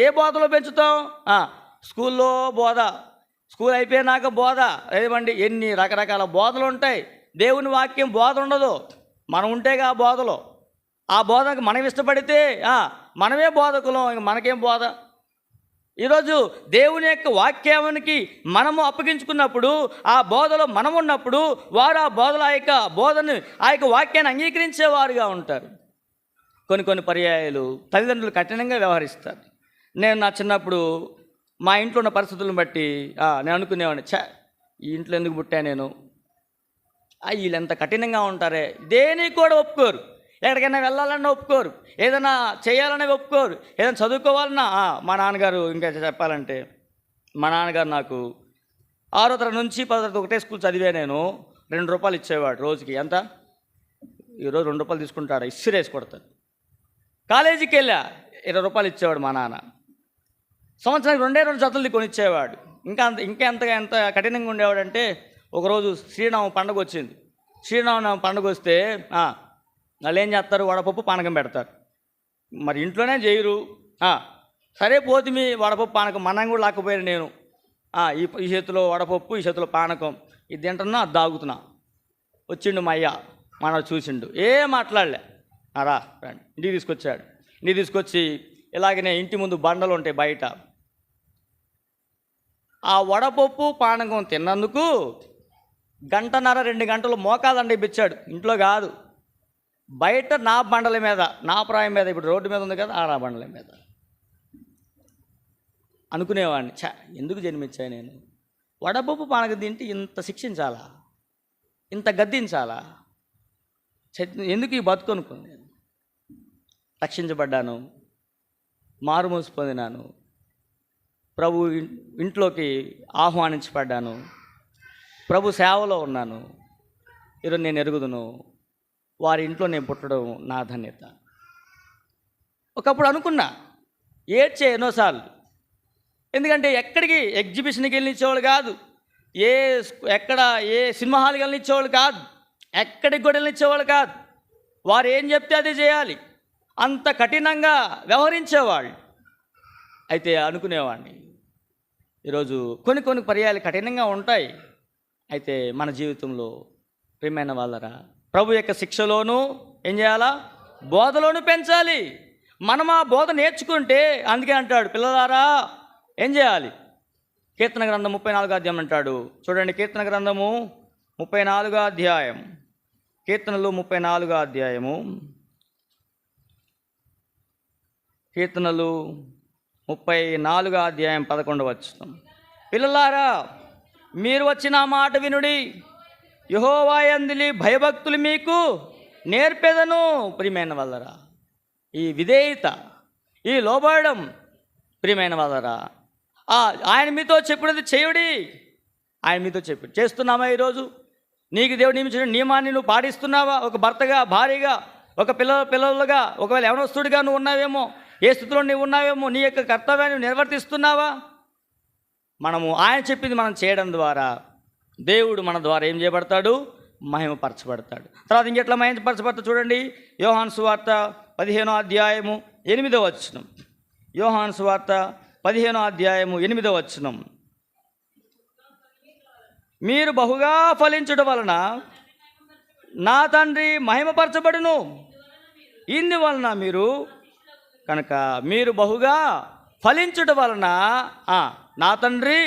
Speaker 1: ఏ బోధలో పెంచుతాం? స్కూల్లో బోధ, స్కూల్ అయిపోయినాక బోధ. ఏమండి, ఎన్ని రకరకాల బోధలు ఉంటాయి. దేవుని వాక్యం బోధ ఉండదు, మనం ఉంటేగా బోధలో. ఆ బోధకు మనం ఇష్టపడితే మనమే బోధకులం, ఇంక మనకేం బోధ. ఈరోజు దేవుని యొక్క వాక్యానికి మనము అప్పగించుకున్నప్పుడు, ఆ బోధలో మనం ఉన్నప్పుడు వారు ఆ బోధలో ఆ యొక్క వాక్యాన్ని అంగీకరించేవారుగా ఉంటారు. కొన్ని పర్యాయాలు తల్లిదండ్రులు కఠినంగా వ్యవహరిస్తారు. నేను నా చిన్నప్పుడు మా ఇంట్లో ఉన్న పరిస్థితులను బట్టి నేను అనుకునేవాడిని, ఈ ఇంట్లో ఎందుకు పుట్టా నేను, వీళ్ళు ఎంత కఠినంగా ఉంటారే, దేనికి కూడా ఒప్పుకోరు, ఎక్కడికైనా వెళ్ళాలన్నా ఒప్పుకోరు, ఏదైనా చేయాలన్నా ఒప్పుకోరు, ఏదైనా చదువుకోవాలన్నా. మా నాన్నగారు, ఇంకా చెప్పాలంటే మా నాన్నగారు నాకు 6వ తరగతి నుంచి 10వ తరగతి ఒకటే స్కూల్ చదివే నేను. 2 రూపాయలు ఇచ్చేవాడు రోజుకి. ఎంత? ఈరోజు 2 రూపాయలు తీసుకుంటాడు, ఇసిరేసి కొడతాడు. కాలేజీకి వెళ్ళా, 20 రూపాయలు ఇచ్చేవాడు మా నాన్న. సంవత్సరానికి 2 జతలు కొనిచ్చేవాడు. ఎంత కఠినంగా ఉండేవాడంటే, ఒకరోజు శ్రీరామ పండుగ వచ్చింది. శ్రీరామనవమి పండుగ వస్తే వాళ్ళు ఏం చేస్తారు, వడపప్పు పానకం పెడతారు. మరి ఇంట్లోనే చేయరు. సరే పోతిమి వడపప్పు పానకం, మనం కూడా లాక్కపోయాను నేను. ఈ చేతిలో వడపప్పు, ఈ చేతిలో పానకం, ఇది తింటున్నా, అది దాగుతున్నా. వచ్చిండు మా అయ్య, మనడు చూసిండు, ఏం మాట్లాడలే. రా రండి, ఇంటికి తీసుకొచ్చాడు. ఇంటికి తీసుకొచ్చి ఇలాగనే ఇంటి ముందు బండలు ఉంటాయి బయట. ఆ వడపప్పు పానకం తిన్నందుకు 1.5-2 గంటలు మోకాదండ ఇప్పించాడు. ఇంట్లో కాదు, బయట నా బండల మీద, నా ప్రాయం మీద, ఇప్పుడు రోడ్డు మీద ఉంది కదా, ఆ బండల మీద. అనుకునేవాడిని, ఎందుకు జన్మించా నేను? వడపప్పు పానకం తింటే ఇంత శిక్షించాలా, ఇంత గద్దించాలా, ఎందుకు ఈ బతుకు అనుకుని నేను. రక్షించబడ్డాను, మారుమూసి పొందినాను, ప్రభు ఇంట్లోకి ఆహ్వానించబడ్డాను, ప్రభు సేవలో ఉన్నాను. ఈరోజు నేను ఎరుగుదును, వారి ఇంట్లో నేను పుట్టడం నా ధన్యత. ఒకప్పుడు అనుకున్నా, ఏడ్చే ఎన్నోసార్లు. ఎందుకంటే ఎక్కడికి ఎగ్జిబిషన్కి వెళ్ళిచ్చేవాళ్ళు కాదు, ఏ సినిమా హాల్కి వెళ్ళిచ్చేవాళ్ళు కాదు, ఎక్కడికి కూడా వెళ్ళిచ్చేవాళ్ళు కాదు. వారు ఏం చెప్తే అది చేయాలి, అంత కఠినంగా వ్యవహరించేవాళ్ళు. అయితే అనుకునేవాడిని, ఈరోజు కొన్ని పర్యాయాలు కఠినంగా ఉంటాయి. అయితే మన జీవితంలో ప్రియమైన వాళ్ళరా, ప్రభు యొక్క శిక్షలోనూ ఏం చేయాలా, బోధలోనూ పెంచాలి. మనం ఆ బోధ నేర్చుకుంటే, అందుకే అంటాడు, పిల్లలారా ఏం చేయాలి. కీర్తన గ్రంథం 34వ అధ్యాయం అంటాడు. చూడండి, కీర్తన గ్రంథము 34వ అధ్యాయం, కీర్తనలు 34వ అధ్యాయము, కీర్తనలు 34వ అధ్యాయం 11వ వచనం. పిల్లలారా మీరు వచ్చిన మాట వినుడి, యెహోవా యందు భయభక్తులు మీకు నేర్పెదను. ప్రియమైన వాళ్ళరా, ఈ విధేయత, ఈ లోబడడం, ప్రియమైన వాళ్ళరా, ఆయన మీతో చెప్పినది చేయుడి. ఆయన మీతో చేస్తున్నావా? ఈరోజు నీకు దేవుడు నియమించిన నియమాన్ని నువ్వు పాటిస్తున్నావా? ఒక భర్తగా, భార్యగా, ఒక పిల్లలుగా, ఒకవేళ యవనస్తుడిగా నువ్వు ఉన్నావేమో, ఏ స్థితిలో నువ్వు ఉన్నావేమో, నీ యొక్క కర్తవ్యాన్ని నిర్వర్తిస్తున్నావా? మనము ఆయన చెప్పింది మనం చేయడం ద్వారా దేవుడు మన ద్వారా ఏం చేయబడతాడు, మహిమపరచబడతాడు. తర్వాత ఇంకెట్లా మహిమపరచబడతాడు చూడండి, యోహాను సువార్త 15వ అధ్యాయము 8వ వచనం. యోహాను సువార్త 15వ అధ్యాయము 8వ వచనం. మీరు బహుగా ఫలించడం వలన నా తండ్రి మహిమపరచబడును. ఇందువలన మీరు కనుక మీరు బహుగా ఫలించడం వలన నా తండ్రి,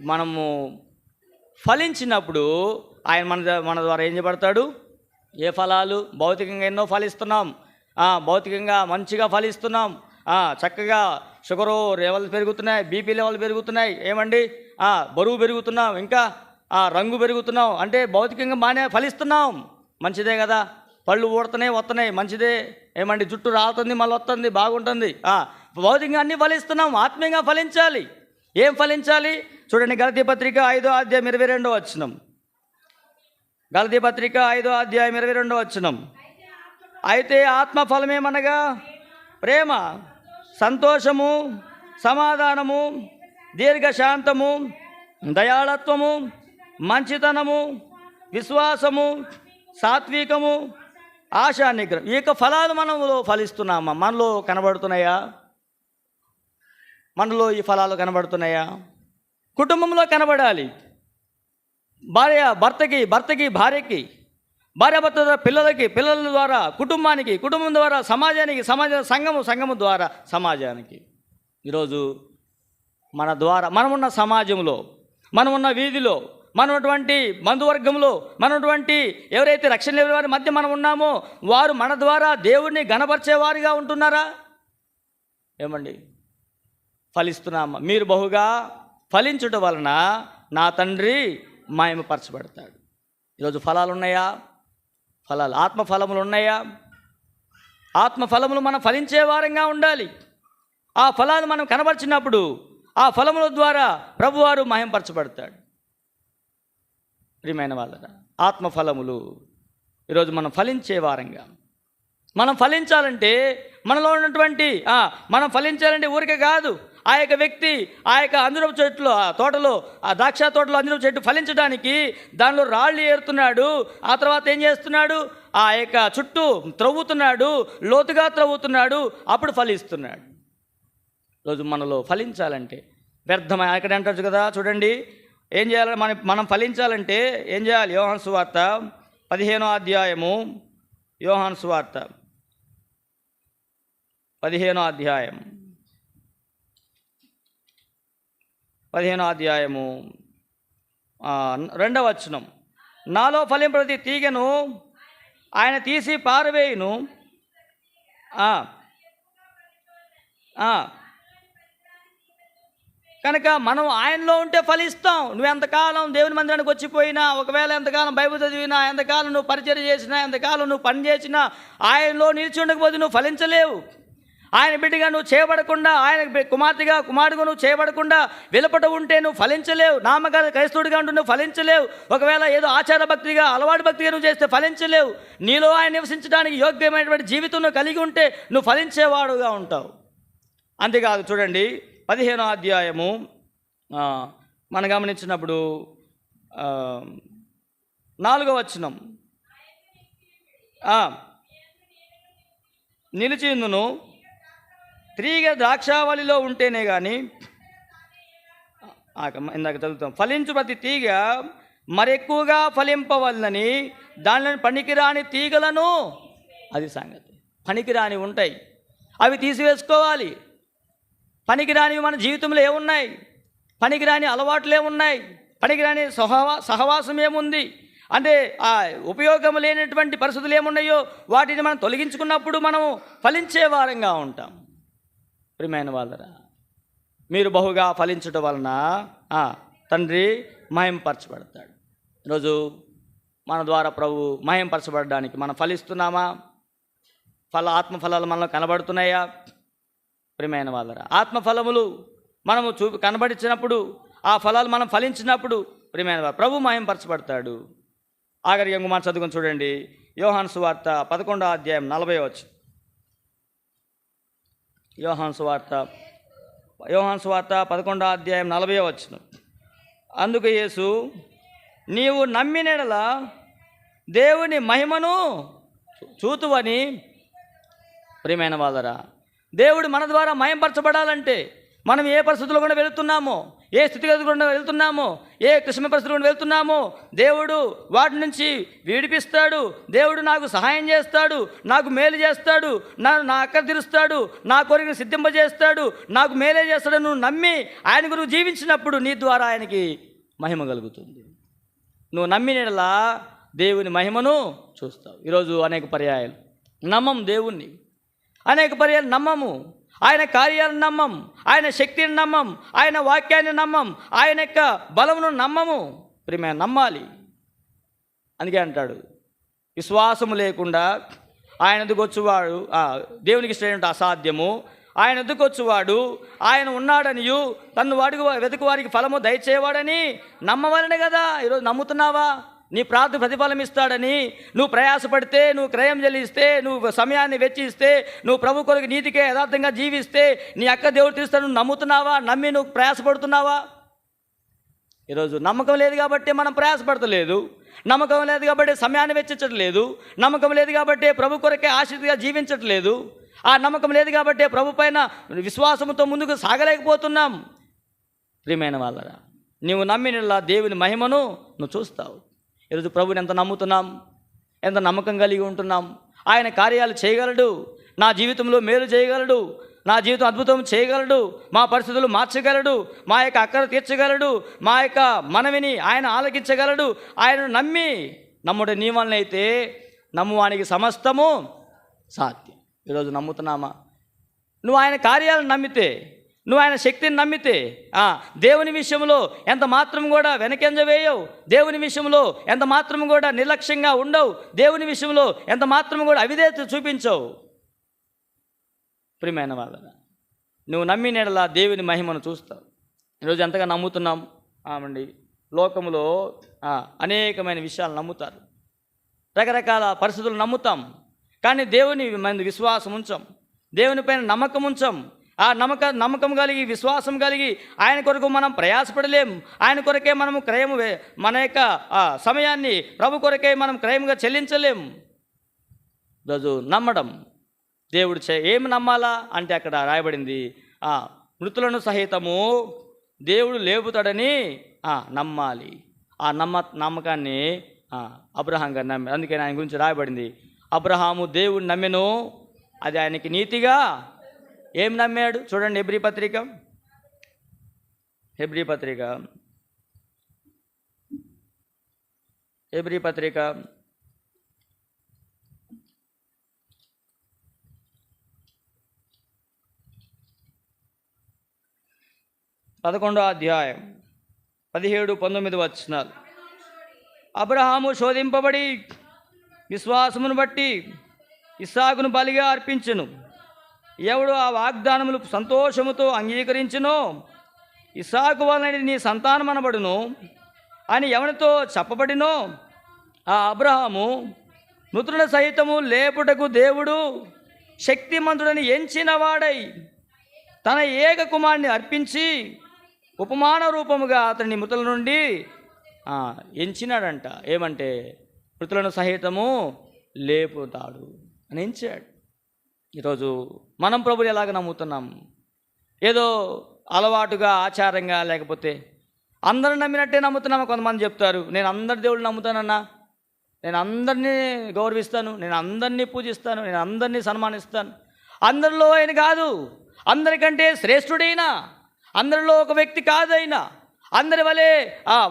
Speaker 1: మనము ఫలించినప్పుడు ఆయన మన ద్వారా ఏం చేయబడతాడు. ఏ ఫలాలు? భౌతికంగా ఎన్నో ఫలిస్తున్నాం, భౌతికంగా మంచిగా ఫలిస్తున్నాం, చక్కగా షుగరు లెవెల్ పెరుగుతున్నాయి, బీపీ లెవెల్ పెరుగుతున్నాయి, ఏమండి బరువు పెరుగుతున్నాం, ఇంకా రంగు పెరుగుతున్నాం, అంటే భౌతికంగా బాగానే ఫలిస్తున్నాం, మంచిదే కదా. పళ్ళు ఊడుతున్నాయి, వస్తున్నాయి, మంచిదే, ఏమండి జుట్టు రాలుతుంది, మళ్ళీ వస్తుంది, బాగుంటుంది. భౌతికంగా అన్నీ ఫలిస్తున్నాం, ఆత్మీయంగా ఫలించాలి. ఏం ఫలించాలి చూడండి, గలతీ పత్రిక 5వ అధ్యాయం 22వ వచనం. గలతీ పత్రిక 5వ అధ్యాయం 22వ వచనం. అయితే ఆత్మ ఫలమేమనగా ప్రేమ, సంతోషము, సమాధానము, దీర్ఘశాంతము, దయాళత్వము, మంచితనము, విశ్వాసము, సాత్వికము, ఆశా నిగ్రహం. ఈ యొక్క ఫలాలు మనలో ఫలిస్తున్నామా? మనలో కనబడుతున్నాయా? మనలో ఈ ఫలాలు కనబడుతున్నాయా? కుటుంబంలో కనబడాలి. భర్తకి భార్యకి, భార్యాభర్త ద్వారా పిల్లల ద్వారా కుటుంబానికి, కుటుంబం ద్వారా సమాజానికి, సంఘము ద్వారా సమాజానికి. ఈరోజు మన ద్వారా మనమున్న సమాజంలో, మనమున్న వీధిలో, మనటువంటి బంధువర్గంలో, మనటువంటి ఎవరైతే రక్షణ లేని వారి మధ్య మనం ఉన్నామో వారు మన ద్వారా దేవుడిని గణపరిచేవారిగా ఉంటున్నారా? ఏమండి, ఫలిస్తున్నామా? మీరు బహుగా ఫలించుట వలన నా తండ్రి మహిమపరచబడతాడు. ఈరోజు ఫలాలు ఉన్నాయా? ఆత్మఫలములు ఉన్నాయా? ఆత్మఫలములు మనం ఫలించే వారంగా ఉండాలి. ఆ ఫలాలు మనం కనబరిచినప్పుడు ఆ ఫలముల ద్వారా ప్రభువారు మహిమపరచబడతాడు. ప్రియమైన వాళ్ళరా, ఆత్మఫలములు ఈరోజు మనం ఫలించే వారంగా, మనం ఫలించాలంటే మనలో ఉన్నటువంటి మనం ఫలించాలంటే ఊరికే కాదు. ఆ యొక్క వ్యక్తి ఆ యొక్క అంజూరపు చెట్లు, ఆ తోటలో, ఆ ద్రాక్ష తోటలో అంజూరపు చెట్టు ఫలించడానికి దానిలో రాళ్ళు ఏరుతున్నాడు. ఆ తర్వాత ఏం చేస్తున్నాడు? ఆ యొక్క చుట్టూ త్రవ్వుతున్నాడు, లోతుగా త్రవ్వుతున్నాడు, అప్పుడు ఫలిస్తున్నాడు. రోజు మనలో ఫలించాలంటే వ్యర్థమై అక్కడ అంటారు కదా, చూడండి ఏం చేయాలి? మనం ఫలించాలంటే ఏం చేయాలి? యోహాను సువార్త 15వ అధ్యాయము, యోహాను సువార్త 15వ అధ్యాయం 2వ వచనం. నాలో ఫలింపప్రతి తీగను ఆయన తీసి పారవేయును. కనుక మనం ఆయనలో ఉంటే ఫలిస్తాం. నువ్వు ఎంతకాలం దేవుని మందిరానికి వచ్చిపోయినా, ఒకవేళ ఎంతకాలం బైబిల్ చదివినా, ఎంతకాలం నువ్వు పరిచర్య చేసినా, ఎంతకాలం నువ్వు పని చేసినా, ఆయనలో నిలిచి ఉండకపోతే నువ్వు ఫలించలేవు. ఆయన బిడ్డగా నువ్వు చేయబడకుండా, ఆయన కుమార్తెగా కుమారుడుగా నువ్వు చేయబడకుండా వెలుపట ఉంటే నువ్వు ఫలించలేవు. నామకాల క్రైస్తవుడిగా ఉంటూ నువ్వు ఫలించలేవు. ఒకవేళ ఏదో ఆచార భక్తిగా, అలవాటు భక్తిగా నువ్వు చేస్తే ఫలించలేవు. నీలో ఆయన నివసించడానికి యోగ్యమైనటువంటి జీవితం నువ్వు కలిగి ఉంటే నువ్వు ఫలించేవాడుగా ఉంటావు. అంతేకాదు, చూడండి 15వ అధ్యాయము మనం గమనించినప్పుడు 4వ వచనం. నిలిచిందును తీగ ద్రాక్షావళిలో ఉంటేనే కానీ, ఇందాక చదువుతాం, ఫలించు ప్రతి తీగ మరెక్కువగా ఫలింపవలనని దానిలోని పనికిరాని తీగలను, అది సంగతి, పనికిరాని ఉంటాయి, అవి తీసివేసుకోవాలి. పనికిరానివి మన జీవితంలో ఏమున్నాయి? పనికిరాని అలవాట్లు ఏమున్నాయి? పనికిరాని సహవాసం ఏముంది అంటే ఆ ఉపయోగం లేనటువంటి పరిస్థితులు ఏమున్నాయో వాటిని మనం తొలగించుకున్నప్పుడు మనము ఫలించే వారంగా ఉంటాం. ప్రియమైన వాళ్ళరా, మీరు బహుగా ఫలించడం వలన తండ్రి మహిమపరచబడతాడు. ఈరోజు మన ద్వారా ప్రభు మహిమపరచబడడానికి మనం ఫలిస్తున్నామా? ఆత్మఫలాలు మనలో కనబడుతున్నాయా? ప్రియమైన వాళ్ళరా, ఆత్మఫలములు మనము కనబడించినప్పుడు, ఆ ఫలాలు మనం ఫలించినప్పుడు ప్రియమైన వారు ప్రభు మహిమపరచబడతాడు. ఆఖరి ఇంకో మాట చదువుకొని చూడండి, యోహాను సువార్త 11వ అధ్యాయం 40వ వచనం. యోహాను సువార్త 11వ అధ్యాయం 40వ వచనం. అందుకు యేసు, నీవు నమ్మినెడల దేవుని మహిమను చూతువని. ప్రియమైన వాళ్ళరా, దేవుడు మన ద్వారా మహిమపరచబడాలంటే మనం ఏ పరిస్థితుల్లో కూడా వెళుతున్నామో, ఏ స్థితిగతులు కూడా వెళ్తున్నామో, ఏ కృష్ణ పరిస్థితులు కూడా వెళ్తున్నామో దేవుడు వాటి నుంచి విడిపిస్తాడు. దేవుడు నాకు సహాయం చేస్తాడు, నాకు మేలు చేస్తాడు, నా అక్కర తీరుస్తాడు, నా కోరికను సిద్ధింపజేస్తాడు, నాకు మేలే చేస్తాడు. నువ్వు నమ్మి ఆయన గురించి జీవించినప్పుడు నీ ద్వారా ఆయనకి మహిమ కలుగుతుంది. నువ్వు నమ్మినలా దేవుని మహిమను చూస్తావు. ఈరోజు అనేక పర్యాయాలు నమ్మం దేవుణ్ణి, అనేక పర్యాలు నమ్మము, ఆయన కార్యాలను నమ్మం, ఆయన శక్తిని నమ్మం, ఆయన వాక్యాన్ని నమ్మం, ఆయన యొక్క బలమును నమ్మము. ప్రియమైన నమ్మాలి. అందుకే అంటాడు, విశ్వాసము లేకుండా ఆయన ఎదుకొచ్చువాడు దేవునికి ఇష్టమైనటువంటి అసాధ్యము. ఆయన ఎదుకొచ్చువాడు ఆయన ఉన్నాడనియు తను వెతుకు వారికి ఫలము దయచేవాడని నమ్మవాలనే కదా. ఈరోజు నమ్ముతున్నావా? నీ ప్రార్థన ప్రతిఫలం ఇస్తాడని నువ్వు ప్రయాసపడితే, నువ్వు క్రయం చెల్లిస్తే, నువ్వు సమయాన్ని వెచ్చిస్తే, నువ్వు ప్రభు కొరకు నీతికే యథార్థంగా జీవిస్తే నీ అక్క దేవుడు తీస్తాడు. నువ్వు నమ్ముతున్నావా? నమ్మి నువ్వు ప్రయాసపడుతున్నావా? ఈరోజు నమ్మకం లేదు కాబట్టి మనం ప్రయాసపడతలేదు, నమ్మకం లేదు కాబట్టి సమయాన్ని వెచ్చించట్లేదు, నమ్మకం లేదు కాబట్టి ప్రభు కొరకే ఆశ్రితగా జీవించట్లేదు, ఆ నమ్మకం లేదు కాబట్టి ప్రభు పైన విశ్వాసంతో ముందుకు సాగలేకపోతున్నాం. ప్రియమైన వాళ్ళరా, నీవు నమ్మినలా దేవుని మహిమను నువ్వు చూస్తావు. ఈరోజు ప్రభుని ఎంత నమ్ముతున్నాం? ఎంత నమ్మకం కలిగి ఉంటున్నాం? ఆయన కార్యాలు చేయగలడు, నా జీవితంలో మేలు చేయగలడు, నా జీవితం అద్భుతం చేయగలడు, మా పరిస్థితులు మార్చగలడు, మా యొక్క అక్కర తీర్చగలడు, మా యొక్క మనవిని ఆయన ఆలకించగలడు. ఆయనను నమ్ముడు నీ వలన అయితే నమ్మువానికి సమస్తము సాధ్యం. ఈరోజు నమ్ముతున్నామా? నువ్వు ఆయన కార్యాలను నమ్మితే, నువ్వు ఆయన శక్తిని నమ్మితే దేవుని విషయంలో ఎంత మాత్రం కూడా వెనకంజ వేయవు, దేవుని విషయంలో ఎంత మాత్రం కూడా నిర్లక్ష్యంగా ఉండవు, దేవుని విషయంలో ఎంత మాత్రం కూడా అవిధేయత చూపించవు. ప్రియమైన వాళ్ళ, నువ్వు నమ్మినలా దేవుని మహిమను చూస్తావు. ఈరోజు ఎంతగా నమ్ముతున్నాం ఆమండి. లోకములో అనేకమైన విషయాలు నమ్ముతారు, రకరకాల పరిస్థితులు నమ్ముతాం, కానీ దేవుని మంది విశ్వాసం ఉంచాం, దేవుని పైన నమ్మకం ఉంచాం. ఆ నమ్మకం కలిగి విశ్వాసం కలిగి ఆయన కొరకు మనం ప్రయాసపడలేం. ఆయన కొరకే మనము క్రయము మన యొక్క సమయాన్ని ప్రభు కొరకే మనం క్రయముగా చెల్లించలేం. రోజు నమ్మడం దేవుడు ఏమి నమ్మాలా అంటే అక్కడ రాయబడింది, మృతులను సహితము దేవుడు లేపుతాడని నమ్మాలి. ఆ నమ్మకాన్ని అబ్రహాం గారు నమ్మారు. అందుకని ఆయన గురించి రాయబడింది, అబ్రహాము దేవుడు నమ్మెను, అది ఆయనకి నీతిగా ఏం నమ్మాడు. చూడండి హెబ్రీ పత్రిక 11వ అధ్యాయం 17-19 వచనాలు. అబ్రహాము శోధింపబడి విశ్వాసమును బట్టి ఇస్సాకును బలిగా అర్పించెను. ఎవడు ఆ వాగ్దానములు సంతోషముతో అంగీకరించునో ఇస్సాకు వలన నీ సంతానమనబడును అని ఎవరితో చెప్పబడినో ఆ అబ్రహాము మృతుల సహితము లేపుటకు దేవుడు శక్తిమంతుడని ఎంచిన వాడై తన ఏక కుమారుని అర్పించి ఉపమాన రూపముగా అతని మృతుల నుండి ఎంచినాడంట. ఏమంటే మృతులను సహితము లేపుతాడు అని ఎంచాడు. ఈరోజు మనం ప్రభుని ఎలాగ నమ్ముతున్నాం? ఏదో అలవాటుగా ఆచారంగా, లేకపోతే అందరూ నమ్మినట్టే నమ్ముతున్నాము. కొంతమంది చెప్తారు, నేను అందరి దేవుళ్ళు నమ్ముతానన్నా, నేను అందరినీ గౌరవిస్తాను, నేను అందరినీ పూజిస్తాను, నేను అందరినీ సన్మానిస్తాను. అందరిలో ఆయన కాదు, అందరికంటే శ్రేష్ఠుడైనా, అందరిలో ఒక వ్యక్తి కాదైనా, అందరి వలె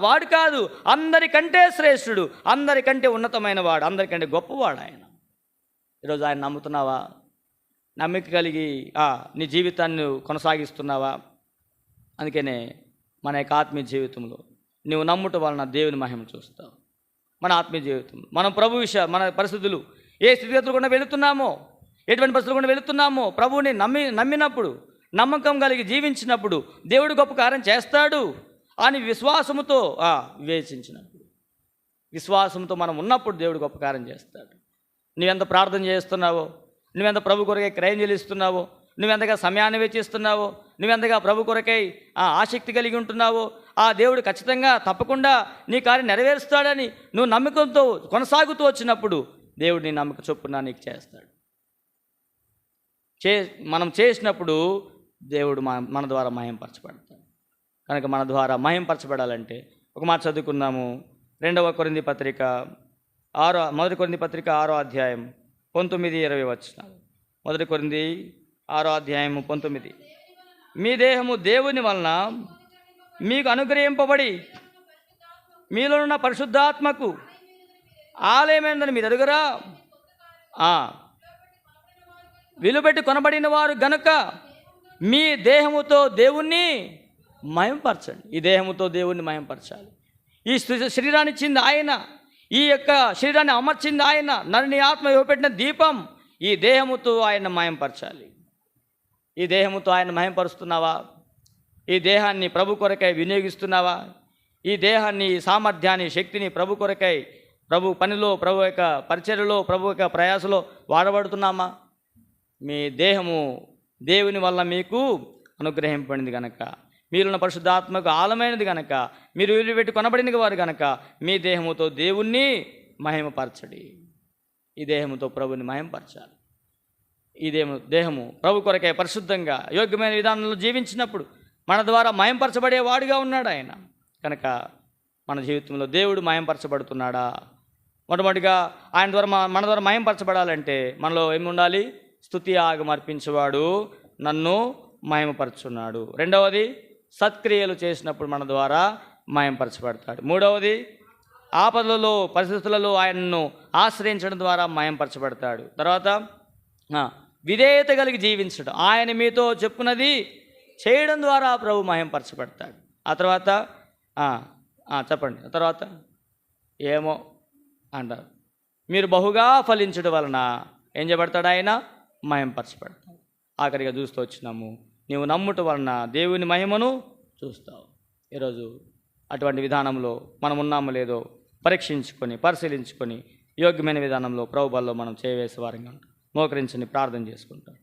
Speaker 1: వాడు కాదు, అందరికంటే శ్రేష్ఠుడు, అందరికంటే ఉన్నతమైన వాడు, అందరికంటే గొప్పవాడు ఆయన. ఈరోజు ఆయన నమ్ముతున్నావా? నమ్మిక కలిగి నీ జీవితాన్ని కొనసాగిస్తున్నావా? అందుకనే మన యొక్క ఆత్మీయ జీవితంలో నువ్వు నమ్ముట వలన దేవుని మహిమ చూస్తావు. మన ఆత్మీయ జీవితంలో మనం ప్రభు మన పరిస్థితులు ఏ స్థితిగతులు కూడా వెళుతున్నామో, ఎటువంటి పరిస్థితులు కూడా వెళుతున్నామో, ప్రభువుని నమ్మినప్పుడు, నమ్మకం కలిగి జీవించినప్పుడు దేవుడు గొప్ప కార్యం చేస్తాడు అని విశ్వాసముతో వివేచించినప్పుడు, విశ్వాసంతో మనం ఉన్నప్పుడు దేవుడు గొప్ప కార్యం చేస్తాడు. నువ్వెంత ప్రార్థన చేస్తున్నావో, నువ్వెంత ప్రభు కొరకై క్రయం చెల్లిస్తున్నావో, నువ్వెంతగా సమయాన్ని వెచ్చిస్తున్నావో, నువ్వెంతగా ప్రభు కొరకై ఆసక్తి కలిగి ఉంటున్నావో, ఆ దేవుడు ఖచ్చితంగా తప్పకుండా నీ కార్యం నెరవేరుస్తాడని నువ్వు నమ్మకంతో కొనసాగుతూ వచ్చినప్పుడు దేవుడు నీ నమ్మక చొప్పున నీకు చేస్తాడు. మనం చేసినప్పుడు దేవుడు మన ద్వారా మహింపరచబడతాడు. కనుక మన ద్వారా మహింపరచబడాలంటే ఒక మాట చదువుకుందాము. 2వ కొరింథీ పత్రిక 6వ అధ్యాయం 19-20 వచనాలు. 1 కొరింథీ 6వ అధ్యాయం 19. మీ దేహము దేవుని వలన మీకు అనుగ్రహింపబడి మీలో ఉన్న పరిశుద్ధాత్మకు ఆలయమైందని మీరు ఎరుగరా? విలువబెట్టి కొనబడిన వారు గనుక మీ దేహముతో దేవుణ్ణి మహింపరచండి. ఈ దేహముతో దేవుణ్ణి మహింపరచాలి. ఈ శరీరాన్ని ఇచ్చింది ఆయన, ఈ యొక్క శరీరాన్ని అమర్చింది ఆయన, నన్ను ఆత్మ ఇవ్వబెట్టిన దీపం. ఈ దేహముతో ఆయన మహింపరచాలి. ఈ దేహముతో ఆయన మహింపరుస్తున్నావా? ఈ దేహాన్ని ప్రభు కొరకై వినియోగిస్తున్నావా? ఈ దేహాన్ని, సామర్థ్యాన్ని, శక్తిని ప్రభు కొరకై, ప్రభు పనిలో, ప్రభు యొక్క పరిచర్యలో, ప్రభు యొక్క ప్రయాసలో వాడబడుతున్నామా? మీ దేహము దేవుని వల్ల మీకు అనుగ్రహింపబడింది కనుక, మీరున్న పరిశుద్ధాత్మకు ఆలమైనది కనుక, మీరు విలువబెట్టి కొనబడిన వారు కనుక మీ దేహముతో దేవుణ్ణి మహిమపరచడి. ఈ దేహముతో ప్రభుని మహిమపరచాలి. ఈ దేహము ప్రభు కొరకే పరిశుద్ధంగా యోగ్యమైన విధానంలో జీవించినప్పుడు మన ద్వారా మహింపరచబడేవాడుగా ఉన్నాడు ఆయన. కనుక మన జీవితంలో దేవుడు మహింపరచబడుతున్నాడా? మొట్టమొదటిగా ఆయన ద్వారా మన ద్వారా మహిమపరచబడాలంటే మనలో ఏమి ఉండాలి? స్తుతి యాగం అర్పించేవాడు నన్ను మహిమపరచున్నాడు. రెండవది, సత్క్రియలు చేసినప్పుడు మన ద్వారా మహిమపరచబడతాడు. మూడవది, ఆపదలలో పరిస్థితులలో ఆయనను ఆశ్రయించడం ద్వారా మహిమపరచబడతాడు. తర్వాత విధేయత కలిగి జీవించడం, ఆయన మీతో చెప్పున్నది చేయడం ద్వారా ప్రభు మహిమపరచబడతాడు. ఆ తర్వాత చెప్పండి. ఆ తర్వాత ఏమో అంటారు, మీరు బహుగా ఫలించడం వలన ఏం చేయబడతాడు? ఆయన మహిమపరచబడతాడు. ఆఖరిగా చూస్తూ వచ్చినాము, నీవు నమ్ముట వలన దేవుని మహిమను చూస్తావు. ఈరోజు అటువంటి విధానంలో మనం ఉన్నామో లేదో పరీక్షించుకొని పరిశీలించుకొని యోగ్యమైన విధానంలో ప్రభువులో మనం చేయవేసే వారంగా ఉంటాం. మోకరించని ప్రార్థన చేసుకుంటాం.